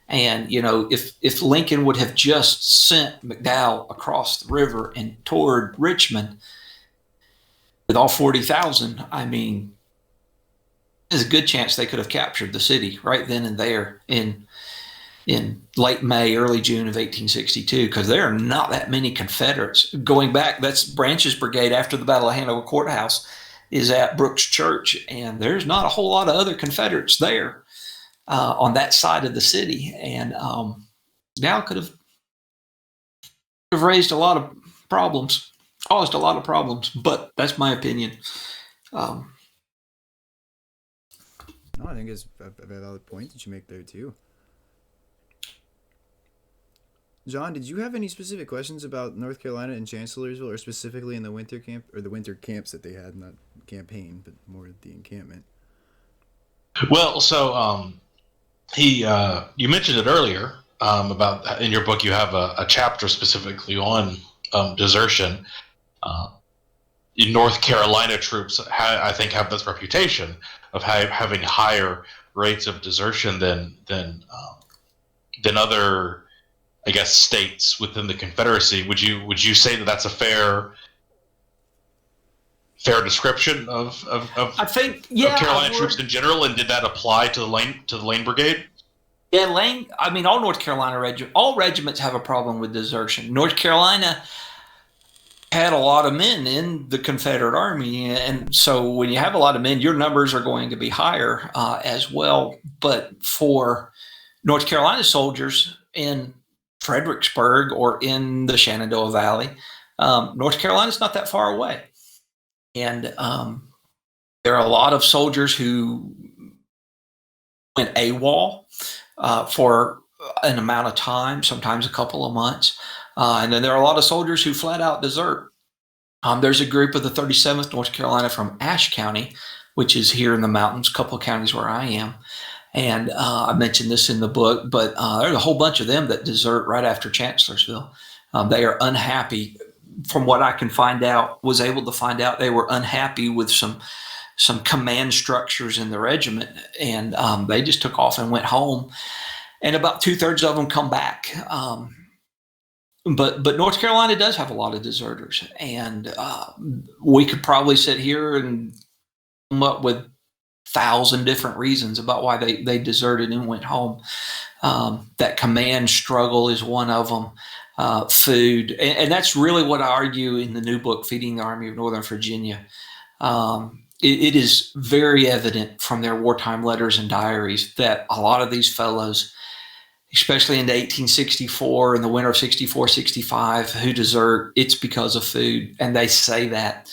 And, if Lincoln would have just sent McDowell across the river and toward Richmond with all 40,000, I mean, there's a good chance they could have captured the city right then and there in late May, early June of 1862, because there are not that many Confederates. Going back, that's Branch's brigade after the Battle of Hanover Courthouse is at Brooks Church, and there's not a whole lot of other Confederates there on that side of the city. And now could have raised a lot of problems, caused a lot of problems, but that's my opinion. No, I think it's a valid point that you make there too. John, did you have any specific questions about North Carolina and Chancellorsville, or specifically in the winter camp, or the winter camps that they had, not campaign, but more the encampment? Well, so you mentioned it earlier about in your book you have a chapter specifically on desertion. North Carolina troops, I think, have this reputation of having higher rates of desertion than other, I guess, states within the Confederacy. Would you say that that's a fair description of I think, yeah, of Carolina troops in general, and did that apply to the Lane Brigade? Yeah, Lane. I mean, all North Carolina all regiments have a problem with desertion. North Carolina had a lot of men in the Confederate Army, and so when you have a lot of men, your numbers are going to be higher as well. But for North Carolina soldiers in Fredericksburg or in the Shenandoah Valley, North Carolina's not that far away. And there are a lot of soldiers who went AWOL for an amount of time, sometimes a couple of months. And then there are a lot of soldiers who flat out desert. There's a group of the 37th North Carolina from Ashe County, which is here in the mountains, a couple of counties where I am. And I mentioned this in the book, but there's a whole bunch of them that desert right after Chancellorsville. They are unhappy. From what I can was able to find out, they were unhappy with some command structures in the regiment, and they just took off and went home. And about 2/3 of them come back. But North Carolina does have a lot of deserters, and we could probably sit here and come up with 1,000 different reasons about why they deserted and went home. That command struggle is one of them. Food, and that's really what I argue in the new book, Feeding the Army of Northern Virginia. It is very evident from their wartime letters and diaries that a lot of these fellows especially into 1864 and the winter of 64, 65, who desert, it's because of food. And they say that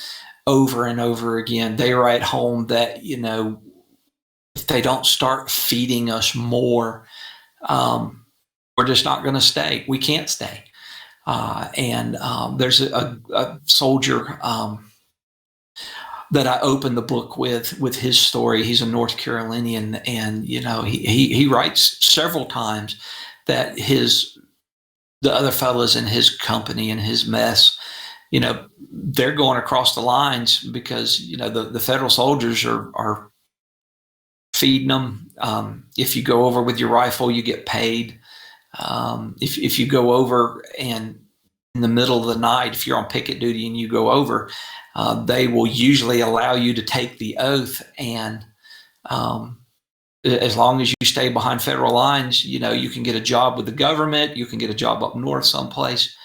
over and over again. They write home that, if they don't start feeding us more, we're just not going to stay. We can't stay. And there's a soldier that I opened the book with his story. He's a North Carolinian, and he writes several times that the other fellas in his company and his mess, they're going across the lines because the federal soldiers are feeding them. If you go over with your rifle, you get paid. If you go over and in the middle of the night, if you're on picket duty and you go over, they will usually allow you to take the oath, and as long as you stay behind federal lines, you can get a job with the government, you can get a job up north someplace.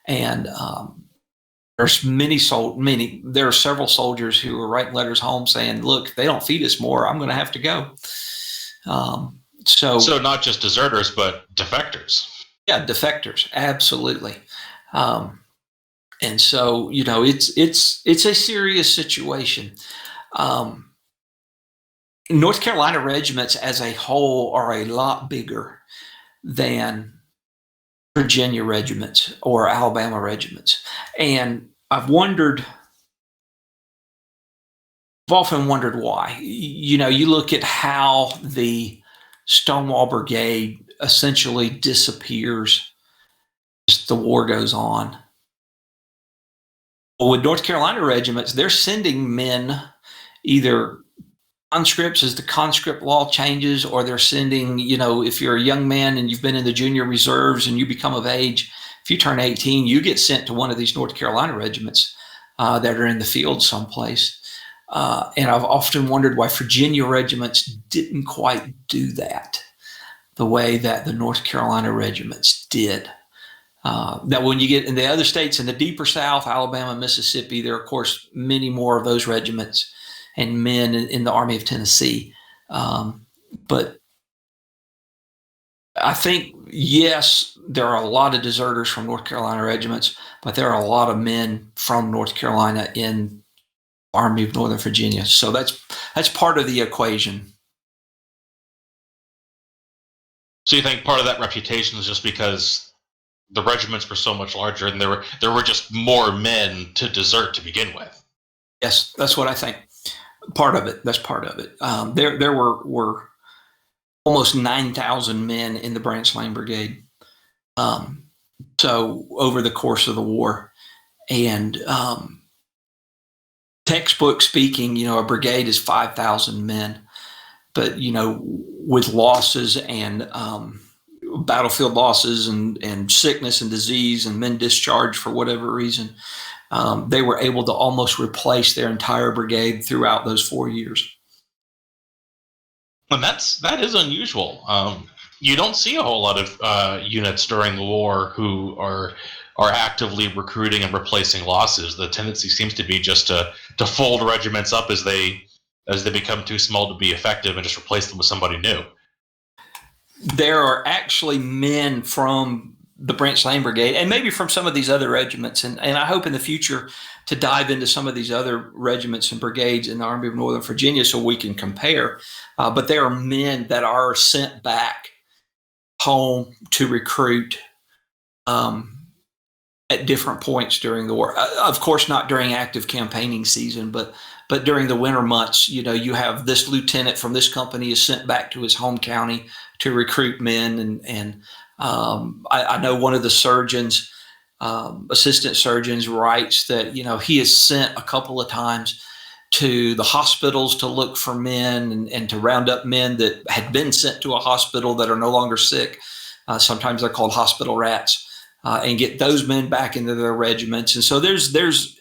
And there are several soldiers who are writing letters home saying, look, if they don't feed us more, I'm going to have to go. So not just deserters, but defectors. Yeah, defectors, absolutely. And so, it's a serious situation. North Carolina regiments as a whole are a lot bigger than Virginia regiments or Alabama regiments. And I've often wondered why. You look at how the Stonewall Brigade essentially disappears as the war goes on. Well, with North Carolina regiments, they're sending men, either conscripts as the conscript law changes, or they're sending, if you're a young man and you've been in the junior reserves and you become of age, if you turn 18, you get sent to one of these North Carolina regiments that are in the field someplace. And I've often wondered why Virginia regiments didn't quite do that the way that the North Carolina regiments did. Now, when you get in the other states in the deeper South, Alabama, Mississippi, there are, of course, many more of those regiments and men in the Army of Tennessee. But I think, yes, there are a lot of deserters from North Carolina regiments, but there are a lot of men from North Carolina in the Army of Northern Virginia. So that's part of the equation. So you think part of that reputation is just because the regiments were so much larger and there were just more men to desert to begin with? Yes, that's what I think. Part of it. That's part of it. There were almost 9,000 men in the Branch Lane Brigade. So over the course of the war, and textbook speaking, a brigade is 5,000 men, but with losses and battlefield losses and sickness and disease and men discharged for whatever reason, they were able to almost replace their entire brigade throughout those 4 years. And that is unusual. You don't see a whole lot of units during the war who are actively recruiting and replacing losses. The tendency seems to be just to fold regiments up as they become too small to be effective and just replace them with somebody new. There are actually men from the Branch Lane Brigade and maybe from some of these other regiments. And I hope in the future to dive into some of these other regiments and brigades in the Army of Northern Virginia so we can compare. But there are men that are sent back home to recruit at different points during the war. Of course, not during active campaigning season, but during the winter months, you have this lieutenant from this company is sent back to his home county to recruit men. And I know one of the surgeons, assistant surgeons, writes that, he is sent a couple of times to the hospitals to look for men and to round up men that had been sent to a hospital that are no longer sick. Sometimes they're called hospital rats. And get those men back into their regiments. And so there's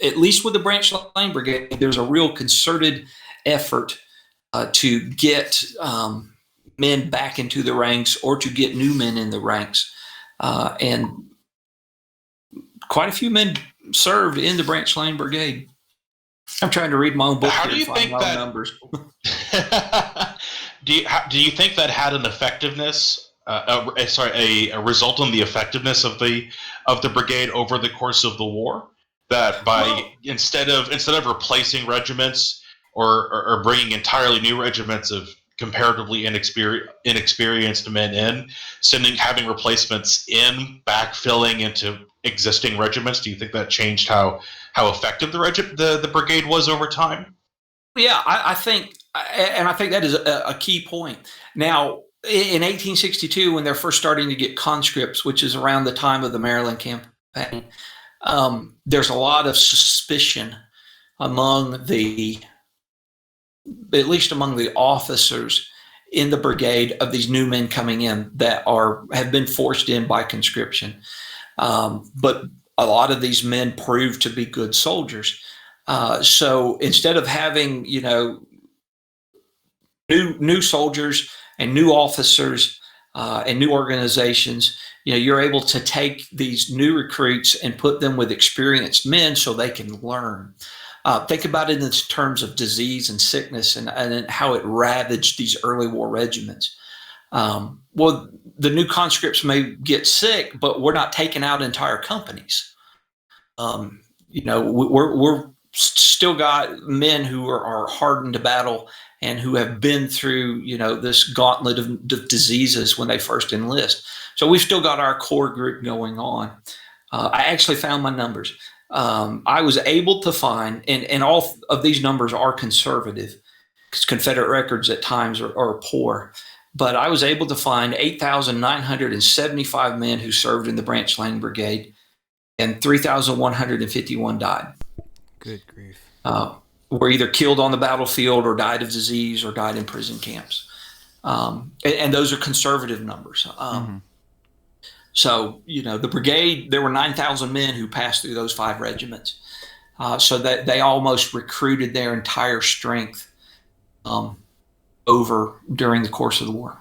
at least with the Branch Lane Brigade, there's a real concerted effort to get men back into the ranks or to get new men in the ranks. And quite a few men served in the Branch Lane Brigade. I'm trying to read my own book. How do you think that numbers? do you think that had an effectiveness a result on the effectiveness of the brigade over the course of the war. That instead of replacing regiments or bringing entirely new regiments of comparatively inexperienced men in, having replacements in, backfilling into existing regiments. Do you think that changed how effective the brigade was over time? Yeah, I think, and I think that is a key point. Now, in 1862, when they're first starting to get conscripts, which is around the time of the Maryland campaign, there's a lot of suspicion among at least among the officers in the brigade of these new men coming in that have been forced in by conscription. But a lot of these men proved to be good soldiers. So instead of having, new soldiers and new officers and new organizations, you're able to take these new recruits and put them with experienced men so they can learn. Think about it in terms of disease and sickness and how it ravaged these early war regiments. Well, the new conscripts may get sick, but we're not taking out entire companies. We're still got men who are hardened to battle and who have been through, this gauntlet of diseases when they first enlist. So we've still got our core group going on. I actually found my numbers. I was able to find, and all of these numbers are conservative because Confederate records at times are poor, but I was able to find 8,975 men who served in the Branch Lane Brigade, and 3,151 died. Good grief. Were either killed on the battlefield or died of disease or died in prison camps. And those are conservative numbers. So, the brigade, there were 9,000 men who passed through those 5 regiments. So that they almost recruited their entire strength over during the course of the war.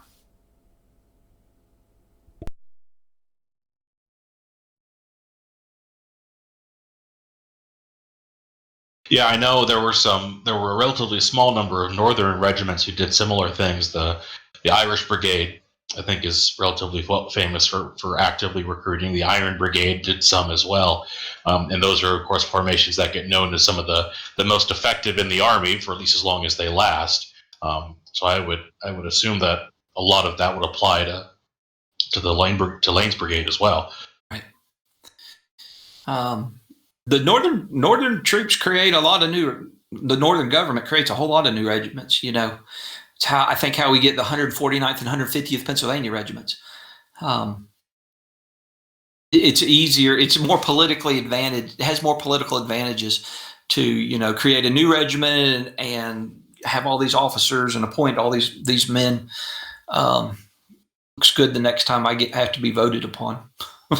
Yeah, I know there were a relatively small number of northern regiments who did similar things. The Irish Brigade, I think, is relatively famous for actively recruiting. The Iron Brigade did some as well. And those are, of course, formations that get known as some of the most effective in the Army for at least as long as they last. So I would assume that a lot of that would apply to Lane's Brigade as well. Right. The northern troops create a lot of the northern government creates a whole lot of new regiments. It's how we get the 149th and 150th Pennsylvania regiments. It's easier. It's more politically advantaged. It has more political advantages to, create a new regiment and have all these officers and appoint all these men. Looks good the next time I have to be voted upon.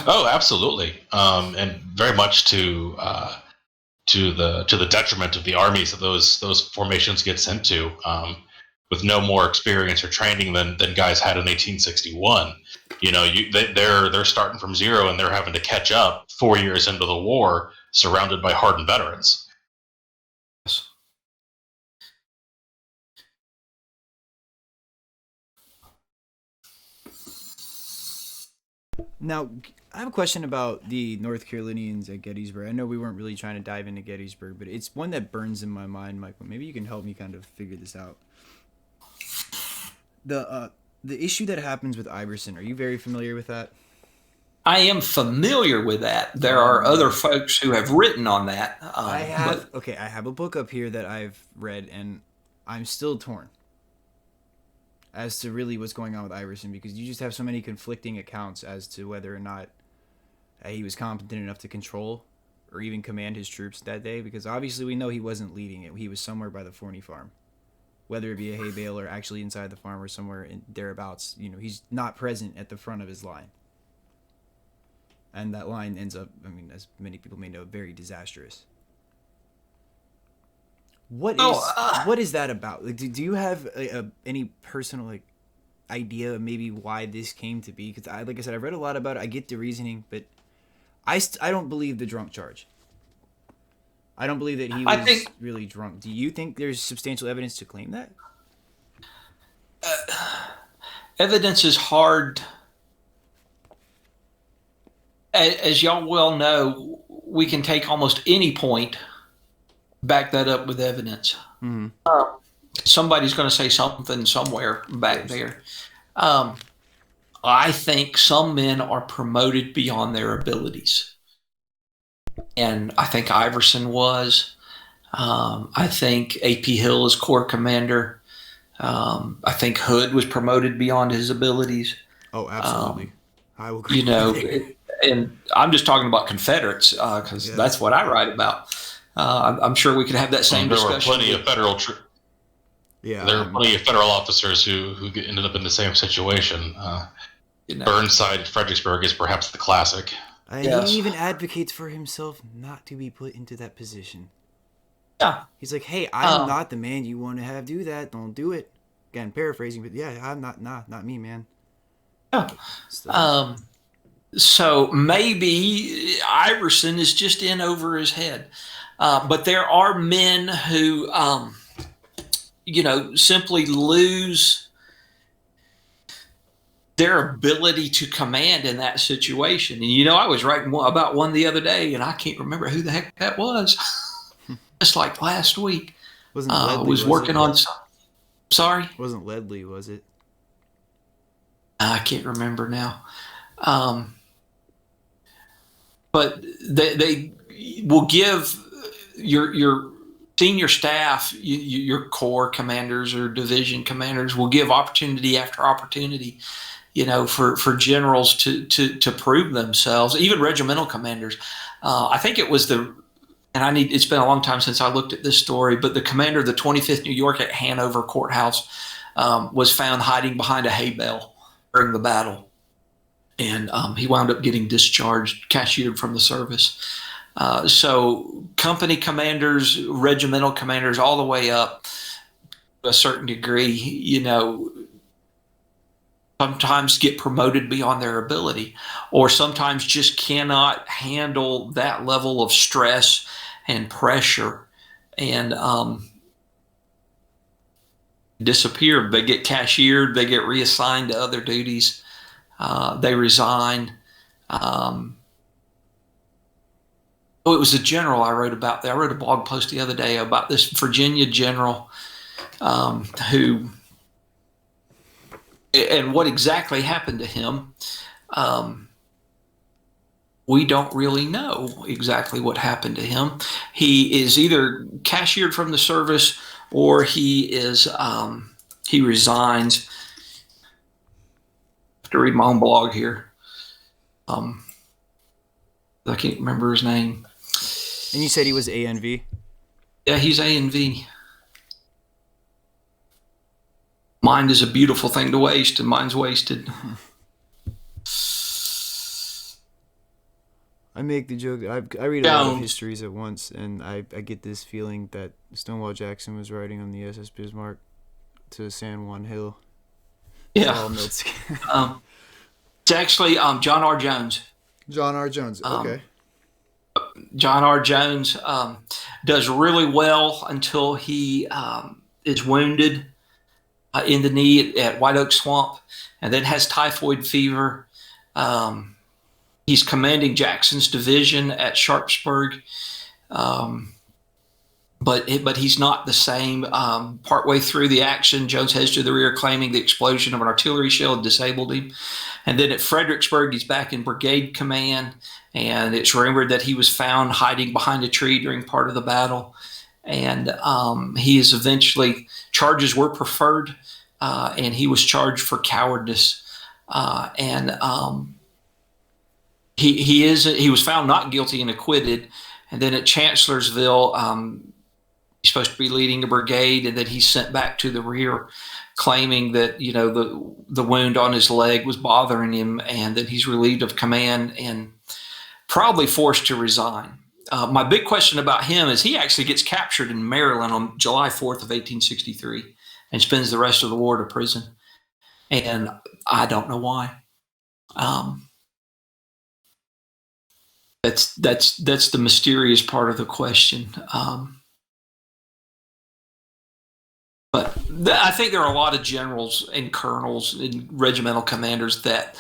Oh, absolutely, and very much to the detriment of the armies that those formations get sent to, with no more experience or training than guys had in 1861. They're starting from zero and they're having to catch up 4 years into the war, surrounded by hardened veterans. Yes. Now, I have a question about the North Carolinians at Gettysburg. I know we weren't really trying to dive into Gettysburg, but it's one that burns in my mind, Michael. Maybe you can help me kind of figure this out. The issue that happens with Iverson, are you very familiar with that? I am familiar with that. There are other folks who have written on that. I have a book up here that I've read, and I'm still torn as to really what's going on with Iverson, because you just have so many conflicting accounts as to whether or not he was competent enough to control or even command his troops that day, because obviously we know he wasn't leading it. He was somewhere by the Forney farm, whether it be a hay bale or actually inside the farm or somewhere thereabouts. He's not present at the front of his line. And that line ends up, as many people may know, very disastrous. What is that about? Like, do you have any personal idea of maybe why this came to be? Because like I said, I've read a lot about it. I get the reasoning, but I don't believe the drunk charge. I don't believe that he was really drunk. Do you think there's substantial evidence to claim that? Evidence is hard as y'all well know, we can take almost any point, back that up with evidence. Mm-hmm. Somebody's going to say something somewhere back there. I think some men are promoted beyond their abilities. And I think Iverson was. I think A.P. Hill is Corps commander. I think Hood was promoted beyond his abilities. Oh, absolutely. I will agree. You know, and I'm just talking about Confederates because that's what I write about. I'm sure we could have that same discussion. There were plenty of federal there were plenty of federal officers who ended up in the same situation. Burnside at Fredericksburg is perhaps the classic. He even advocates for himself not to be put into that position. Yeah. He's like, hey, I'm not the man you want to have do that. Don't do it. Again, paraphrasing, but yeah, I'm not me, man. Yeah. So maybe Iverson is just in over his head. But there are men who, simply lose their ability to command in that situation. And, I was writing about one the other day, and I can't remember who the heck that was. Just like last week. Wasn't Ledley, was working on some. Sorry? Wasn't Ledley, was it? I can't remember now. But they will give your senior staff, your corps commanders or division commanders will give opportunity after opportunity, for generals to prove themselves, even regimental commanders. I think it was it's been a long time since I looked at this story, but the commander of the 25th New York at Hanover Courthouse was found hiding behind a hay bale during the battle. And he wound up getting discharged, cashiered from the service. So company commanders, regimental commanders, all the way up to a certain degree, sometimes get promoted beyond their ability, or sometimes just cannot handle that level of stress and pressure and disappear. They get cashiered, they get reassigned to other duties, they resign. It was a general I wrote about there. I wrote a blog post the other day about this Virginia general who, and what exactly happened to him. We don't really know exactly what happened to him. He is either cashiered from the service or he resigns. I have to read my own blog here. I can't remember his name. And you said he was ANV? Yeah, he's ANV. Mind is a beautiful thing to waste, and mine's wasted. I make the joke that I read a lot of histories at once, and I get this feeling that Stonewall Jackson was riding on the SS Bismarck to San Juan Hill. Yeah. It's actually John R. Jones. John R. Jones, okay. John R. Jones does really well until he is wounded in the knee at White Oak Swamp, and then has typhoid fever. He's commanding Jackson's division at Sharpsburg, but he's not the same. Partway through the action, Jones heads to the rear, claiming the explosion of an artillery shell had disabled him. And then at Fredericksburg, he's back in brigade command, and it's rumored that he was found hiding behind a tree during part of the battle. And he is eventually, charges were preferred, and he was charged for cowardice. He was found not guilty and acquitted. And then at Chancellorsville, he's supposed to be leading a brigade, and then he's sent back to the rear, claiming that the wound on his leg was bothering him, and that he's relieved of command and probably forced to resign. My big question about him is he actually gets captured in Maryland on July 4th of 1863 and spends the rest of the war to prison, and I don't know why. That's the mysterious part of the question. But I think there are a lot of generals and colonels and regimental commanders that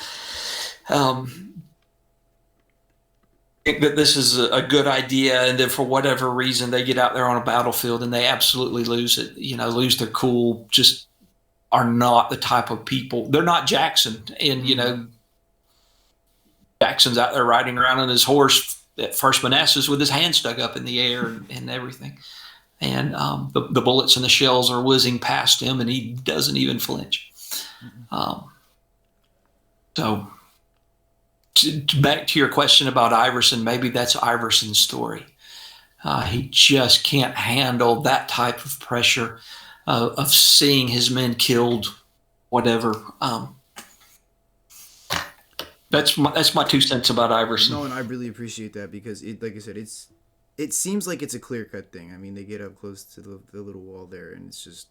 think that this is a good idea, and then for whatever reason they get out there on a battlefield and they absolutely lose it, lose their cool, just are not the type of people. They're not Jackson, and Jackson's out there riding around on his horse at First Manassas with his hand stuck up in the air and everything, and the bullets and the shells are whizzing past him and he doesn't even flinch. So back to your question about Iverson, maybe that's Iverson's story. He just can't handle that type of pressure of seeing his men killed, whatever. That's my 2 cents about Iverson. No, and I really appreciate that because, like I said, it seems like it's a clear-cut thing. I mean, they get up close to the little wall there, and it's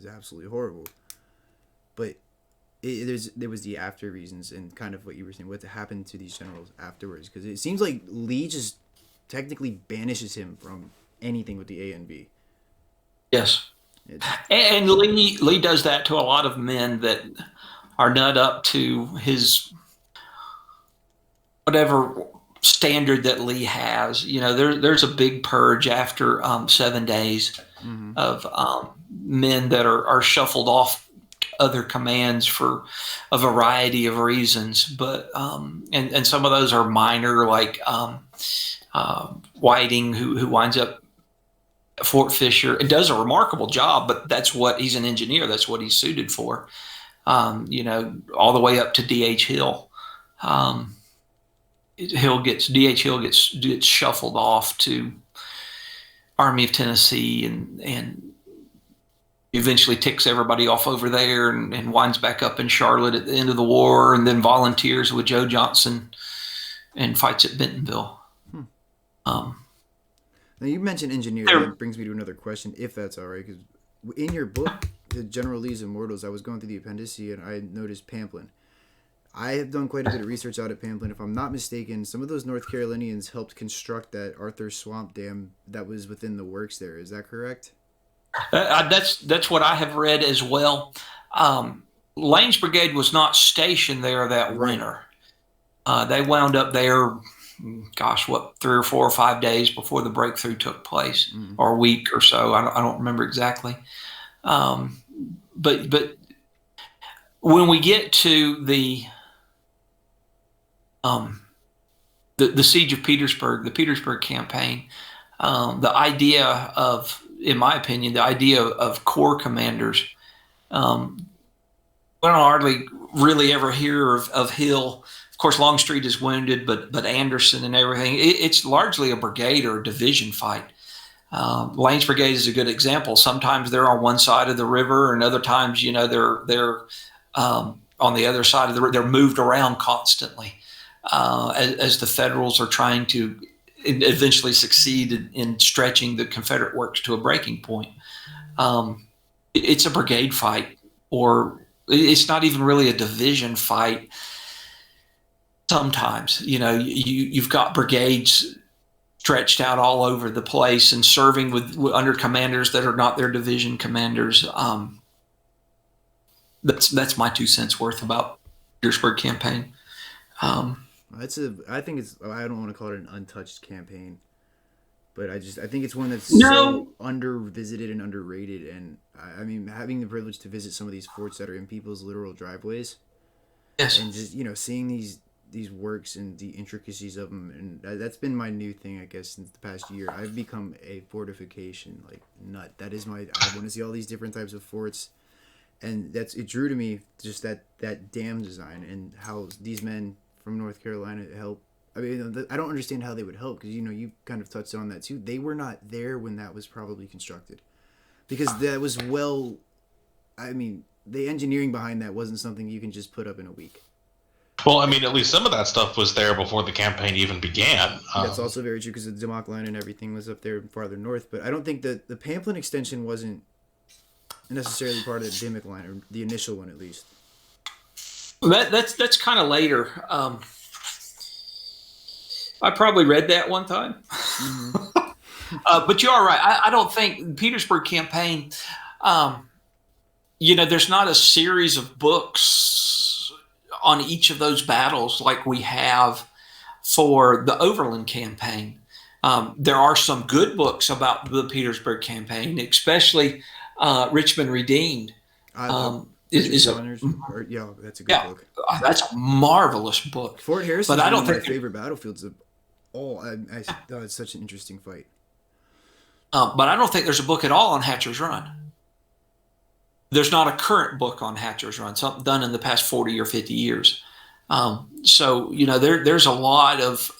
absolutely horrible. But there was the after reasons and kind of what you were saying, what happened to these generals afterwards, because it seems like Lee just technically banishes him from anything with the A and B. Yes, and Lee does that to a lot of men that are not up to his whatever standard that Lee has. There's a big purge after 7 days of men that are shuffled off other commands for a variety of reasons, but and some of those are minor, like Whiting, who winds up at Fort Fisher. It does a remarkable job, but that's what he's an engineer. That's what he's suited for. All the way up to D.H. Hill. D.H. Hill gets shuffled off to Army of Tennessee and eventually ticks everybody off over there and winds back up in Charlotte at the end of the war, and then volunteers with Joe Johnson and fights at Bentonville. Now you mentioned engineer. That brings me to another question, if that's all right, because in your book, The General Lee's Immortals, I was going through the appendice and I noticed Pamplin. I have done quite a bit of research out at Pamplin. If I'm not mistaken, some of those North Carolinians helped construct that Arthur Swamp Dam that was within the works there. Is that correct? That's what I have read as well. Lane's brigade was not stationed there that winter. They wound up there, 3 or 4 or 5 days before the breakthrough took place, or a week or so. I don't remember exactly. But when we get to the siege of Petersburg, the Petersburg campaign, the idea of, in my opinion, the idea of corps commanders, we don't hardly really ever hear of Hill. Of course, Longstreet is wounded, but Anderson and everything. It's largely a brigade or a division fight. Lane's brigade is a good example. Sometimes they're on one side of the river, and other times, they're on the other side of the river. They're moved around constantly as the Federals are trying to eventually succeed in stretching the Confederate works to a breaking point. It's a brigade fight, or it's not even really a division fight. Sometimes, you've got brigades stretched out all over the place and serving with under commanders that are not their division commanders. That's my 2 cents worth about Petersburg campaign. I think it's, I don't want to call it an untouched campaign, but I think it's one that's so under-visited and underrated. And I mean, having the privilege to visit some of these forts that are in people's literal driveways, yes, and just seeing these works and the intricacies of them, and that's been my new thing, I guess, since the past year. I've become a fortification nut. That is I want to see all these different types of forts, and it drew to me just that dam design and how these men from North Carolina help. I mean, I don't understand how they would help, because you kind of touched on that too. They were not there when that was probably constructed, because that was the engineering behind that wasn't something you can just put up in a week. Well, I mean, at least some of that stuff was there before the campaign even began. That's also very true, because the Dimmock line and everything was up there farther north. But I don't think that the Pamplin extension wasn't necessarily part of the Dimmock line, or the initial one at least. That's kind of later. I probably read that one time. But you are right. I don't think the Petersburg campaign, there's not a series of books on each of those battles like we have for the Overland campaign. There are some good books about the Petersburg campaign, especially Richmond Redeemed. That's a good book. That's a marvelous book. Fort Harrison is one of my favorite battlefields of all. It's such an interesting fight. But I don't think there's a book at all on Hatcher's Run. There's not a current book on Hatcher's Run, something done in the past 40 or 50 years. So, there's a lot of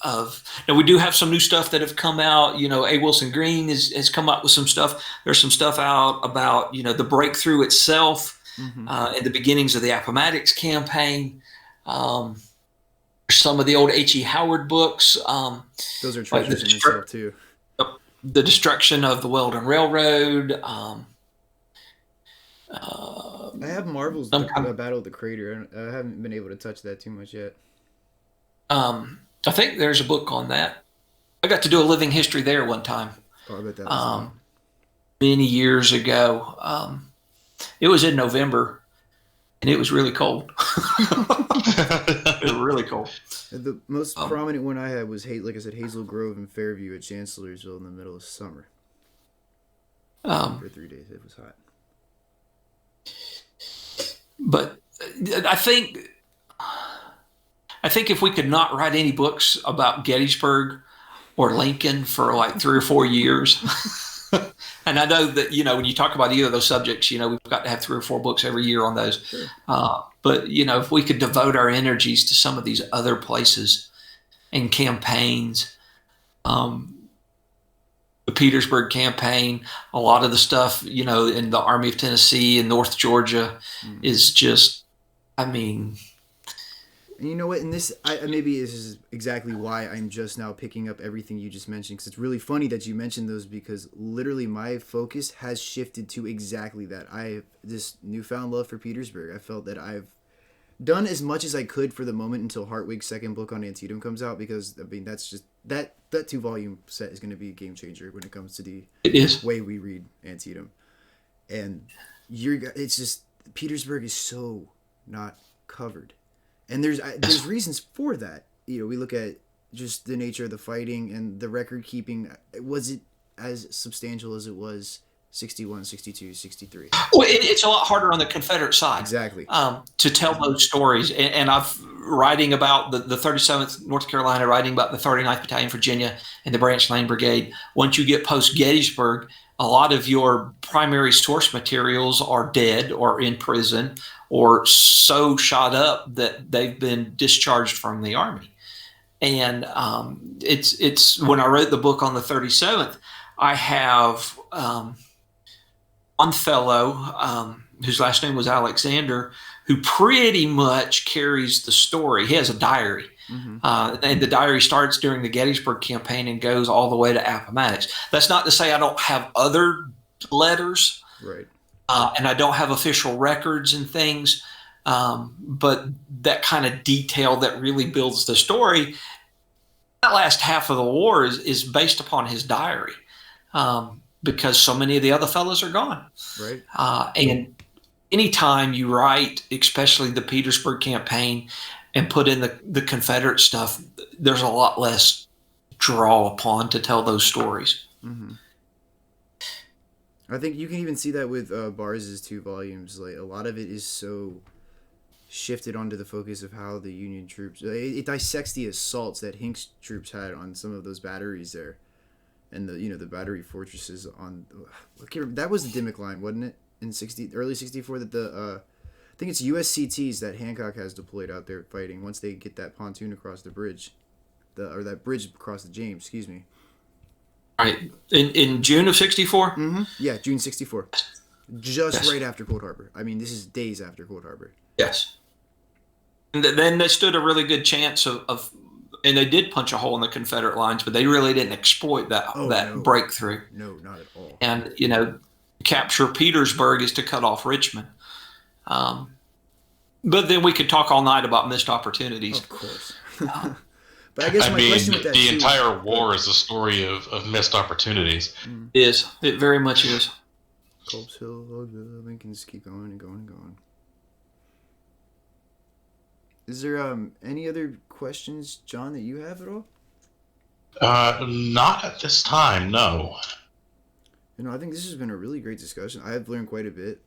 now we do have some new stuff that have come out. A. Wilson Green has come up with some stuff. There's some stuff out about, the breakthrough itself, and the beginnings of the Appomattox campaign. Some of the old H.E. Howard books. Those are treasures in itself too. The destruction of the Weldon Railroad. I have Marvel's Battle of the Crater. I haven't been able to touch that too much yet. I think there's a book on that. I got to do a living history there one time. Oh, I bet that was many years ago. It was in November, and it was really cold. It was really cold. The most prominent one I had was, like I said, Hazel Grove and Fairview at Chancellorsville in the middle of summer. For 3 days, it was hot. But I think if we could not write any books about Gettysburg or Lincoln for like 3 or 4 years, and I know that, when you talk about either of those subjects, we've got to have 3 or 4 books every year on those. Sure. But, if we could devote our energies to some of these other places and campaigns, the Petersburg campaign, a lot of the stuff, in the Army of Tennessee and North Georgia is just, And you know what? And maybe this is exactly why I'm just now picking up everything you just mentioned, because it's really funny that you mentioned those, because literally my focus has shifted to exactly that. I have this newfound love for Petersburg. I felt that I've done as much as I could for the moment until Hartwig's second book on Antietam comes out, because that's just that 2-volume set is going to be a game changer when it comes to the way we read Antietam. And it's just, Petersburg is so not covered. And there's reasons for that. We look at just the nature of the fighting and the record keeping. Was it as substantial as it was 61, 62, 63? Well, it's a lot harder on the Confederate side. Exactly. To tell those stories. And I've writing about the 37th North Carolina, writing about the 39th Battalion, Virginia, and the Branch Lane Brigade. Once you get post Gettysburg, a lot of your primary source materials are dead or in prison or so shot up that they've been discharged from the Army. And it's when I wrote the book on the 37th, I have one fellow whose last name was Alexander, who pretty much carries the story. He has a diary. And the diary starts during the Gettysburg campaign and goes all the way to Appomattox. That's not to say I don't have other letters, right? And I don't have official records and things, but that kind of detail that really builds the story, that last half of the war is based upon his diary, because so many of the other fellows are gone. Right. And anytime you write, especially the Petersburg campaign, and put in the Confederate stuff, there's a lot less draw upon to tell those stories. I think you can even see that with Bars's 2 volumes. Like, a lot of it is so shifted onto the focus of how the Union troops. It dissects the assaults that Hincks troops had on some of those batteries there, and the battery fortresses on. That was the Dimmock line, wasn't it? In early '64, that I think it's USCTs that Hancock has deployed out there fighting once they get that pontoon across the bridge, or that bridge across the James. Excuse me. Right. In June of '64? Mm-hmm. Yeah, June '64. Just right after Cold Harbor. I mean, this is days after Cold Harbor. Yes. And then they stood a really good chance of and they did punch a hole in the Confederate lines, but they really didn't exploit that breakthrough. No, not at all. And, capture Petersburg is to cut off Richmond. But then we could talk all night about missed opportunities. Of course. But I guess question with that the entire war is a story of missed opportunities. It very much is. Culp's Hill, Lincoln's keep going and going and going. Is there any other questions, John, that you have at all? Not at this time, no. I think this has been a really great discussion. I have learned quite a bit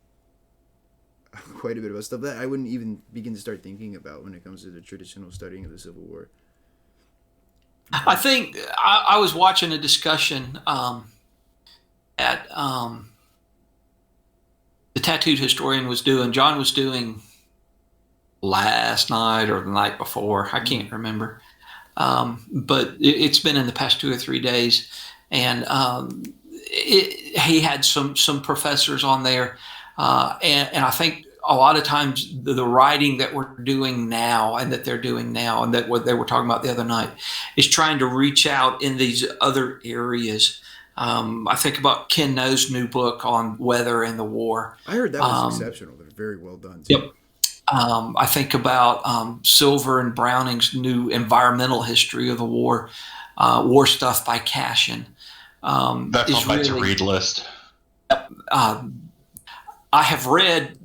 about stuff that I wouldn't even begin to start thinking about when it comes to the traditional studying of the Civil War. I think I was watching a discussion at the Tattooed Historian was doing. John was doing last night or the night before. I can't remember. But it's been in the past 2 or 3 days. And he had some professors on there. And I think a lot of times the writing that we're doing now and that they're doing now and that what they were talking about the other night is trying to reach out in these other areas. I think about Ken No's new book on weather and the war. I heard that was exceptional. They're very well done, too. Yep. I think about Silver and Browning's new environmental history of the war, War Stuff by Cashin. That's on my to-read list. I have read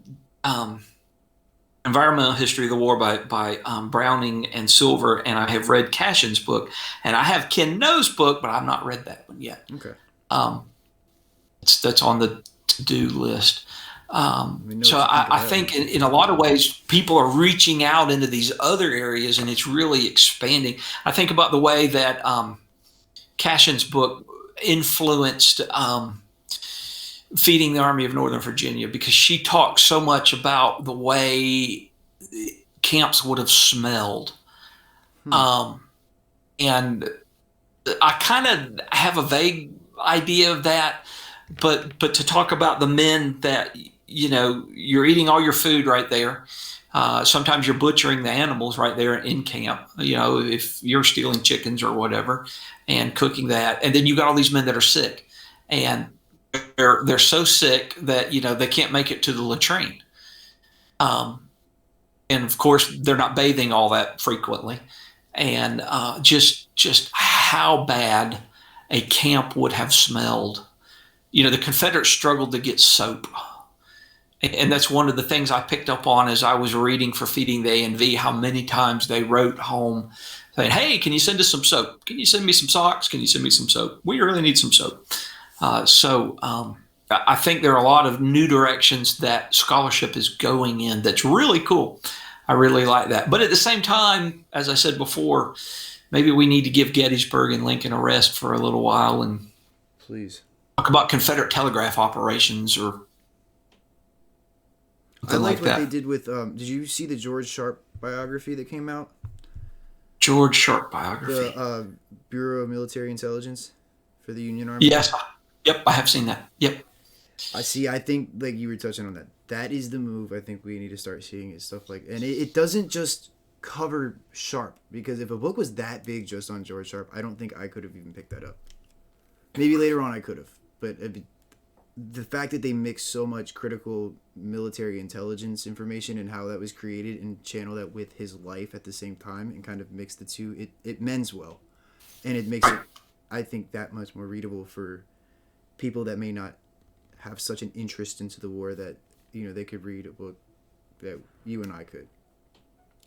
Environmental History of the War by Browning and Silver, and I have read Cashin's book, and I have Ken No's book, but I've not read that one yet. Okay. That's on the to-do list. So I think in a lot of ways, people are reaching out into these other areas, and it's really expanding. I think about the way that Cashin's book influenced Feeding the Army of Northern Virginia, because she talks so much about the way camps would have smelled. And I kind of have a vague idea of that, but to talk about the men that, you're eating all your food right there. Sometimes you're butchering the animals right there in camp, if you're stealing chickens or whatever and cooking that. And then you got all these men that are sick, and they're so sick that, they can't make it to the latrine. And of course they're not bathing all that frequently. And just how bad a camp would have smelled. The Confederates struggled to get soap. And that's one of the things I picked up on as I was reading for Feeding the A&V, how many times they wrote home saying, hey, can you send us some soap? Can you send me some socks? Can you send me some soap? We really need some soap. So I think there are a lot of new directions that scholarship is going in that's really cool. I really like that. But at the same time, as I said before, maybe we need to give Gettysburg and Lincoln a rest for a little while and please talk about Confederate telegraph operations or I liked what they did with. Did you see the George Sharp biography that came out? George Sharp biography. The Bureau of Military Intelligence for the Union Army. Yes. Yep, I have seen that. Yep. I see. I think like you were touching on that. That is the move. I think we need to start seeing is stuff like, and it doesn't just cover Sharp, because if a book was that big just on George Sharp, I don't think I could have even picked that up. Maybe later on I could have, but the fact that they mix so much critical military intelligence information and how that was created and channel that with his life at the same time and kind of mix the two, it mends well. And it makes it, I think, that much more readable for people that may not have such an interest into the war that, they could read a book that you and I could.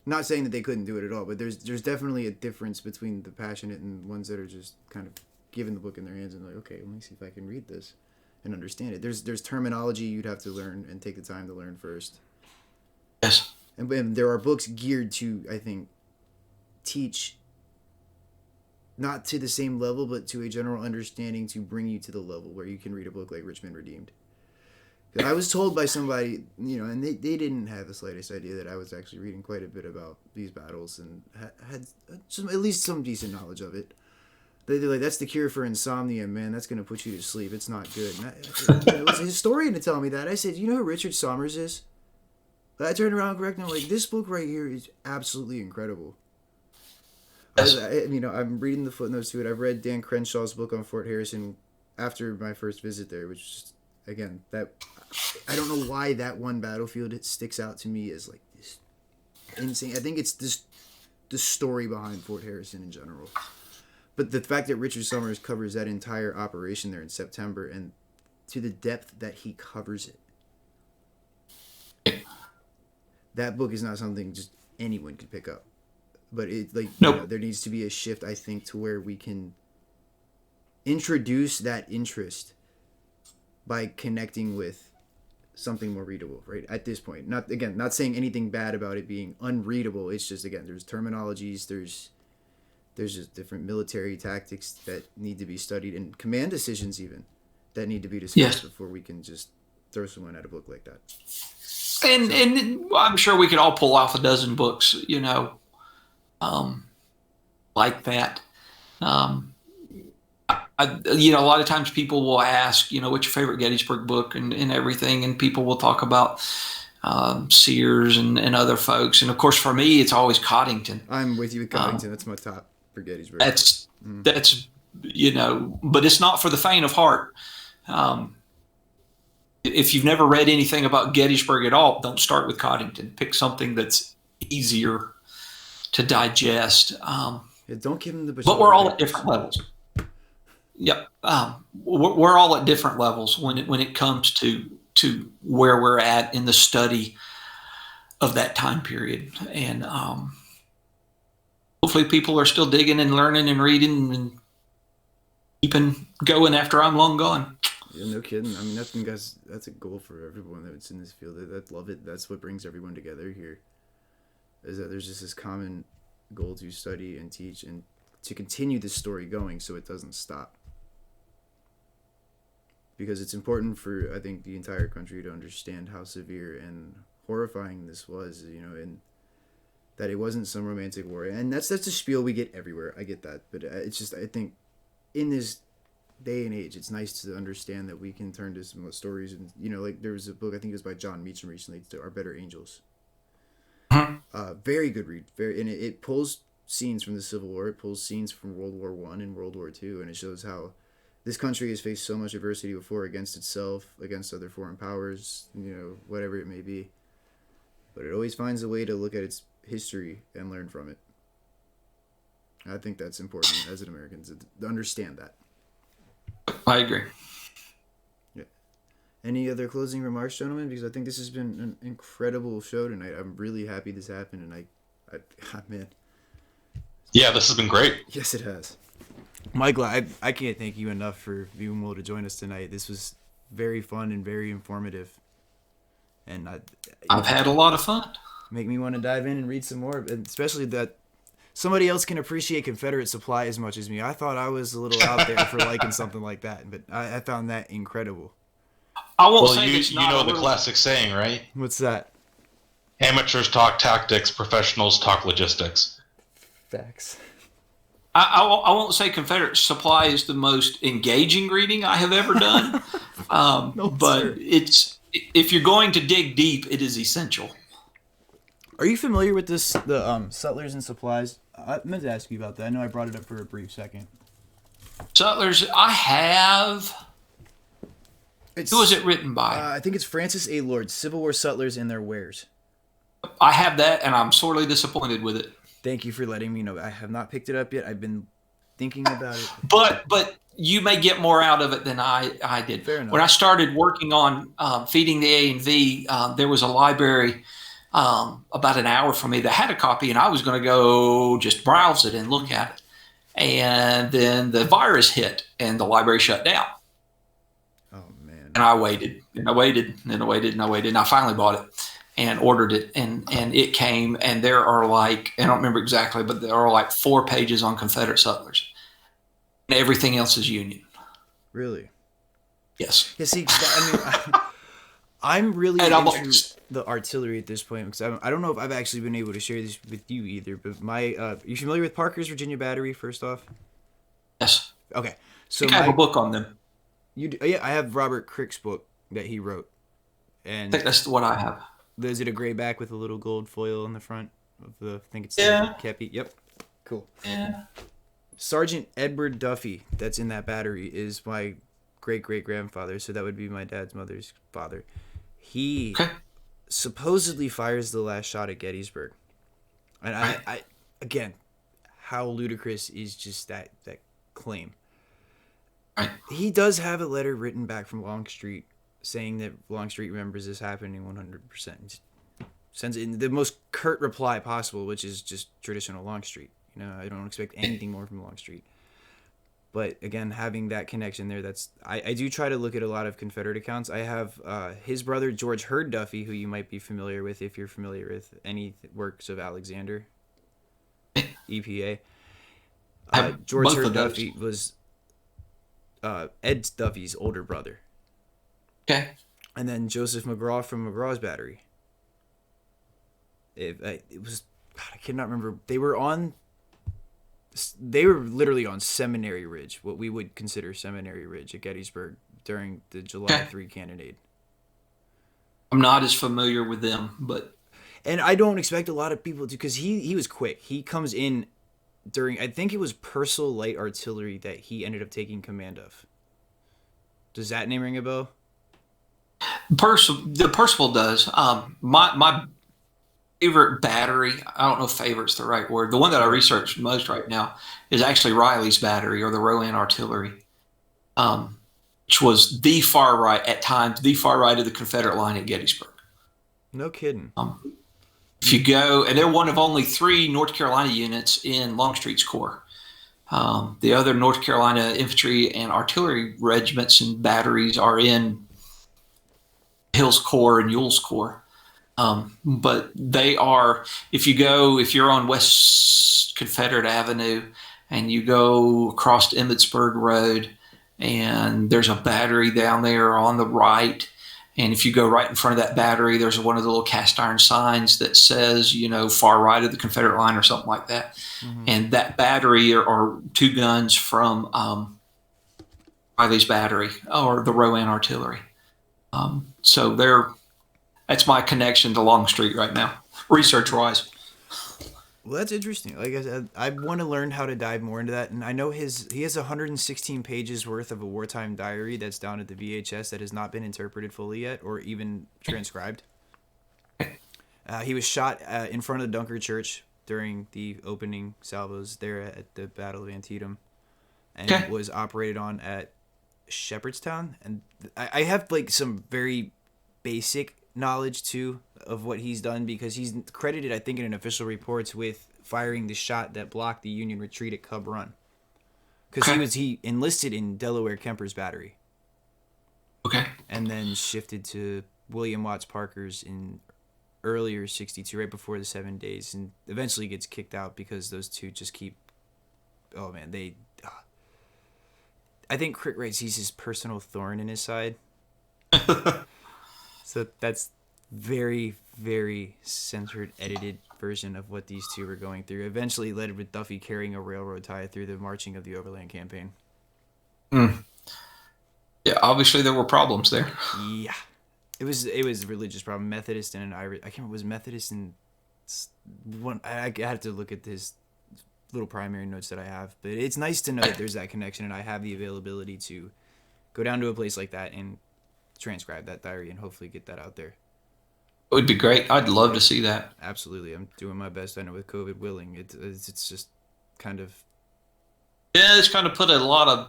Not saying that they couldn't do it at all, but there's definitely a difference between the passionate and ones that are just kind of given the book in their hands and like, okay, let me see if I can read this and understand it. There's terminology you'd have to learn and take the time to learn first. Yes. And there are books geared to, I think, teach not to the same level, but to a general understanding to bring you to the level where you can read a book like Richmond Redeemed. I was told by somebody, and they didn't have the slightest idea that I was actually reading quite a bit about these battles and had at least some decent knowledge of it. They're like, that's the cure for insomnia, man. That's going to put you to sleep. It's not good. And it was a historian to tell me that. I said, you know who Richard Somers is? I turned around and corrected him. I'm like, this book right here is absolutely incredible. I'm reading the footnotes to it. I've read Dan Crenshaw's book on Fort Harrison after my first visit there, which is, again, that I don't know why that one battlefield it sticks out to me as like this insane. I think it's the story behind Fort Harrison in general. But the fact that Richard Somers covers that entire operation there in September and to the depth that he covers it, that book is not something just anyone could pick up. But it like Nope. there needs to be a shift, I think, to where we can introduce that interest by connecting with something more readable, right? At this point, not saying anything bad about it being unreadable. It's just, again, there's terminologies, there's just different military tactics that need to be studied, and command decisions even that need to be discussed before we can just throw someone at a book like that. And I'm sure we could all pull off a dozen books, like that. A lot of times people will ask, what's your favorite Gettysburg book and everything, and people will talk about Sears and other folks. And of course, for me, it's always Coddington. I'm with you with Coddington. That's my top for Gettysburg. That's but it's not for the faint of heart. If you've never read anything about Gettysburg at all, don't start with Coddington. Pick something that's easier to digest. Don't give them the. But we're all at different levels. Yep, we're all at different levels when it comes to where we're at in the study of that time period, and hopefully people are still digging and learning and reading and keeping going after I'm long gone. Yeah, no kidding. I mean, that's a goal for everyone that's in this field. I love it. That's what brings everyone together here. Is that there's just this common goal to study and teach and to continue this story going so it doesn't stop. Because it's important for, I think, the entire country to understand how severe and horrifying this was, and that it wasn't some romantic war. And that's a spiel we get everywhere. I get that. But it's just, I think, in this day and age, it's nice to understand that we can turn to some stories. And, like there was a book, I think it was by John Meacham recently, Our Better Angels. Very good read. And it pulls scenes from the Civil War. It pulls scenes from World War I and World War II. And it shows how this country has faced so much adversity before, against itself, against other foreign powers, whatever it may be. But it always finds a way to look at its history and learn from it. I think that's important as an American to understand that. I agree. Yeah. Any other closing remarks, gentlemen? Because I think this has been an incredible show tonight. I'm really happy this happened, and man. Yeah, this has been great. Yes, it has. Michael, I can't thank you enough for being able to join us tonight. This was very fun and very informative. And I've had a lot of fun. Make me want to dive in and read some more, and especially that somebody else can appreciate Confederate supply as much as me. I thought I was a little out there for liking something like that, but I found that incredible. I won't Well, say you know the classic saying, right? What's that? Amateurs talk tactics, professionals talk logistics. Facts. I won't say Confederate supply is the most engaging reading I have ever done, No, but sir. if you're going to dig deep, it is essential. Are you familiar with the Sutlers and Supplies? I meant to ask you about that. I know I brought it up for a brief second. Sutlers, I have. Who was it written by? I think it's Francis A. Lord, Civil War Sutlers and Their Wares. I have that, and I'm sorely disappointed with it. Thank you for letting me know. I have not picked it up yet. I've been thinking about it. But you may get more out of it than I did. Fair enough. When I started working on Feeding the A&V, there was a library about an hour from me that had a copy, and I was going to go just browse it and look at it. And then the virus hit, and the library shut down. Oh, man. And I waited, and I waited, and I waited, and I waited, and I finally bought it and ordered it, and it came, and there are I don't remember exactly, but there are 4 pages on Confederate Sutlers. And everything else is Union. Really? Yes. Yeah, see, I'm really into the artillery at this point, because I don't know if I've actually been able to share this with you either, but you familiar with Parker's Virginia Battery, first off? Yes. Okay. So I have a book on them. You do, yeah, I have Robert Crick's book that he wrote. And I think that's what I have. Is it a gray back with a little gold foil on the front of the, I think it's Yeah. the Kepi? Yep. Cool. Yeah. Sergeant Edward Duffy, that's in that battery, is my great-great-grandfather, so that would be my dad's mother's father. He supposedly fires the last shot at Gettysburg. And I again, how ludicrous is just that claim. Right. He does have a letter written back from Longstreet saying that Longstreet remembers this happening 100%. Sends it in the most curt reply possible, which is just traditional Longstreet. You know, I don't expect anything more from Longstreet. But again, having that connection there, I do try to look at a lot of Confederate accounts. I have his brother George Hurd Duffy, who you might be familiar with if you're familiar with any works of Alexander, EPA. George Hurd Duffy was Ed Duffy's older brother. Okay. And then Joseph McGraw from McGraw's Battery. It was, God, I cannot remember. They were literally on Seminary Ridge, what we would consider Seminary Ridge at Gettysburg during the July 3 cannonade. I'm not as familiar with them, but... And I don't expect a lot of people to, because he was quick. He comes in during, I think it was Purcell Light Artillery that he ended up taking command of. Does that name ring a bell? The Percival does. My favorite battery, I don't know if favorite's the right word, the one that I research most right now is actually Riley's Battery, or the Rowan Artillery, which was the far right at times, the far right of the Confederate line at Gettysburg. No kidding. If you go, and they're one of only 3 North Carolina units in Longstreet's Corps. The other North Carolina infantry and artillery regiments and batteries are in Hill's Corps and Ewell's Corps. But they are, if you're on West Confederate Avenue and you go across Emmitsburg Road, and there's a battery down there on the right, and if you go right in front of that battery, there's one of the little cast iron signs that says, far right of the Confederate line or something like that. Mm-hmm. And that battery are 2 guns from Riley's Battery, or the Rowan Artillery. So that's my connection to Longstreet right now, research-wise. Well, that's interesting. Like I said, I want to learn how to dive more into that. And I know he has 116 pages worth of a wartime diary that's down at the VHS that has not been interpreted fully yet or even transcribed. He was shot in front of the Dunker Church during the opening salvos there at the Battle of Antietam, and was operated on at Shepherdstown. And I have like some very basic knowledge too of what he's done, because he's credited, I think, in official reports with firing the shot that blocked the Union retreat at Cub Run, because he enlisted in Delaware Kemper's Battery, and then shifted to William Watts Parker's in earlier 62, right before the 7 days, and eventually gets kicked out because those two just keep, oh man, I think Crick Wright sees his personal thorn in his side. So that's very, very censored, edited version of what these two were going through. Eventually led with Duffy carrying a railroad tie through the marching of the Overland Campaign. Yeah, obviously there were problems there. Yeah. It was a religious problem. Methodist and an Irish. I can't remember, it was Methodist and one. I have to look at this little primary notes that I have. But it's nice to know that there's that connection, and I have the availability to go down to a place like that and transcribe that diary and hopefully get that out there. It would be great. I'd love to see that. Absolutely. I'm doing my best. I know with COVID willing, it's just kind of... Yeah, it's kind of put a lot of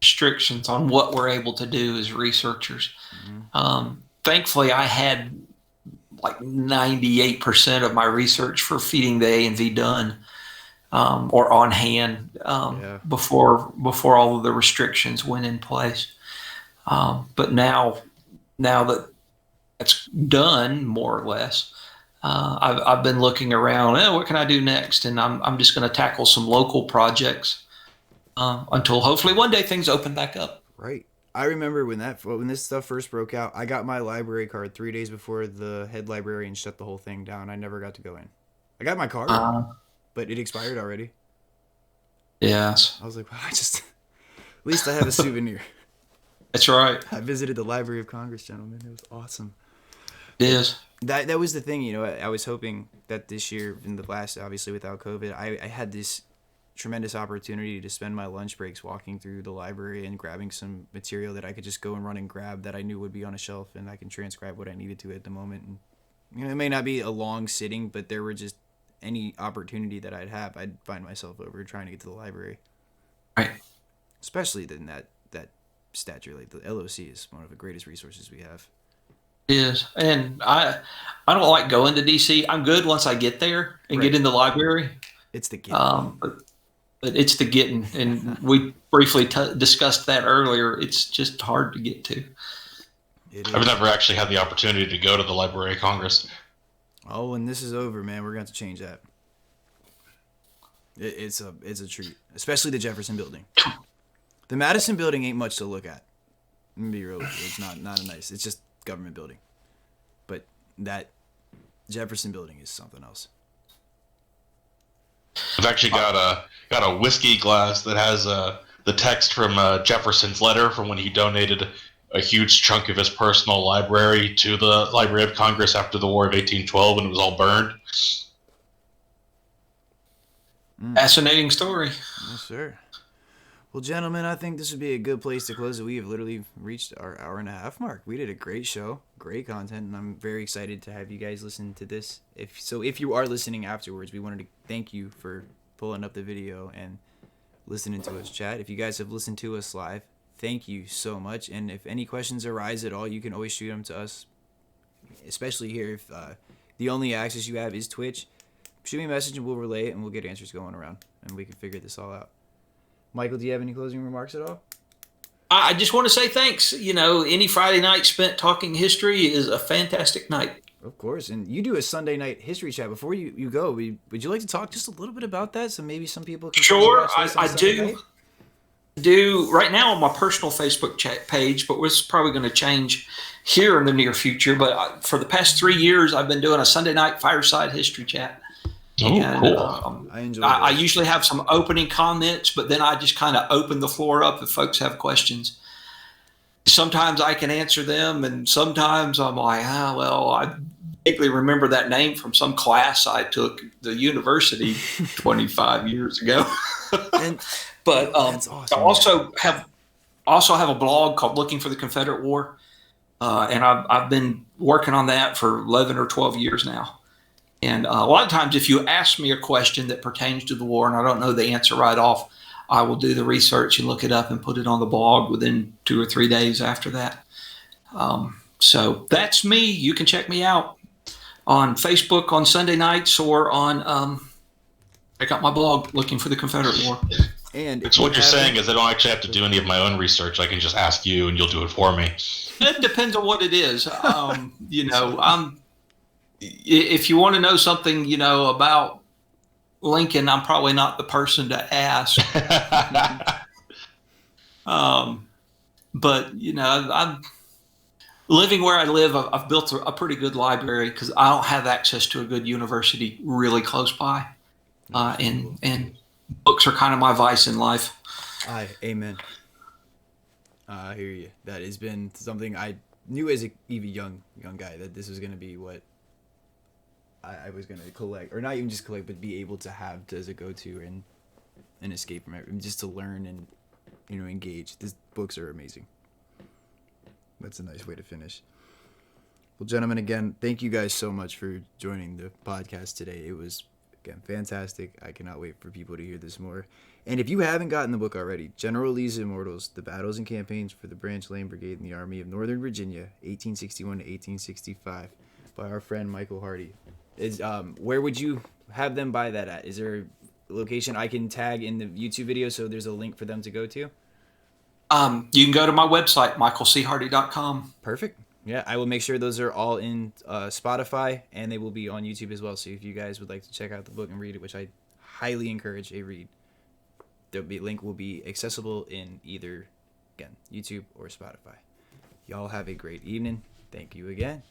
restrictions on what we're able to do as researchers. Mm-hmm. Thankfully, I had like 98% of my research for Feeding the A and V done, or on hand, before all of the restrictions went in place. But now that that's done, more or less, I've been looking around. What can I do next? And I'm just going to tackle some local projects until hopefully one day things open back up. Right. I remember when this stuff first broke out, I got my library card 3 days before the head librarian shut the whole thing down. I never got to go in. I got my card, but it expired already. Yes. I was like, well, at least I have a souvenir. That's right. I visited the Library of Congress, gentlemen. It was awesome. It is. That was the thing, I was hoping that this year, in the last, obviously without COVID, I had this tremendous opportunity to spend my lunch breaks walking through the library and grabbing some material that I could just go and run and grab that I knew would be on a shelf, and I can transcribe what I needed to at the moment. And it may not be a long sitting, but there were just any opportunity that I'd find myself over trying to get to the library. Right. Especially in that stature, like the LOC is one of the greatest resources we have. It is, and I don't like going to DC. I'm good once I get there and Right. get in the library. It's the gift. But it's the getting, and we briefly discussed that earlier. It's just hard to get to. I've never actually had the opportunity to go to the Library of Congress. Oh, when this is over, man, we're going to have to change that. It's a treat, especially the Jefferson Building. The Madison Building ain't much to look at. I'm gonna be real with you. It's not a nice. It's just government building. But that Jefferson Building is something else. I've actually got a whiskey glass that has the text from Jefferson's letter from when he donated a huge chunk of his personal library to the Library of Congress after the War of 1812 when it was all burned. Fascinating story. Yes, sir. Well, gentlemen, I think this would be a good place to close it. We have literally reached our hour and a half mark. We did a great show, great content, and I'm very excited to have you guys listen to this. If you are listening afterwards, we wanted to thank you for pulling up the video and listening to us chat. If you guys have listened to us live, thank you so much. And if any questions arise at all, you can always shoot them to us, especially here. If the only access you have is Twitch, shoot me a message and we'll relay it and we'll get answers going around and we can figure this all out. Michael, do you have any closing remarks at all? I just want to say thanks. Any Friday night spent talking history is a fantastic night. Of course. And you do a Sunday night history chat. Before you go, would you like to talk just a little bit about that so maybe some people can... Sure, I do. Right now on my personal Facebook chat page, but it's probably going to change here in the near future. But for the past 3 years, I've been doing a Sunday night fireside history chat. Oh, cool. I enjoy I usually have some opening comments, but then I just kind of open the floor up if folks have questions. Sometimes I can answer them, and sometimes I'm like, I vaguely remember that name from some class I took at the university 25 years ago. But that's awesome. I also have a blog called Looking for the Confederate War, and I've been working on that for 11 or 12 years now. And a lot of times, if you ask me a question that pertains to the war and I don't know the answer right off, I will do the research and look it up and put it on the blog within 2 or 3 days after that. So that's me. You can check me out on Facebook on Sunday nights or on check out my blog, Looking for the Confederate War. And so what you're saying is I don't actually have to do any of my own research. I can just ask you and you'll do it for me. It depends on what it is. If you want to know something, about Lincoln, I'm probably not the person to ask. But I'm living where I live. I've built a pretty good library because I don't have access to a good university really close by, and books are kind of my vice in life. Amen. I hear you. That has been something I knew as a even young guy that this was going to be what I was going to collect, or not even just collect, but be able to have as a go-to and escape from it, and just to learn and engage. These books are amazing. That's a nice way to finish. Well, gentlemen, again, thank you guys so much for joining the podcast today. It was, again, fantastic. I cannot wait for people to hear this more. And if you haven't gotten the book already, General Lee's Immortals, The Battles and Campaigns for the Branch Lane Brigade in the Army of Northern Virginia, 1861 to 1865, by our friend Michael Hardy. Where would you have them buy that at? Is there a location I can tag in the YouTube video so there's a link for them to go to? You can go to my website, michaelchardy.com. Perfect. Yeah, I will make sure those are all in Spotify, and they will be on YouTube as well. So if you guys would like to check out the book and read it, which I highly encourage a read, the link will be accessible in either, again, YouTube or Spotify. Y'all have a great evening. Thank you again.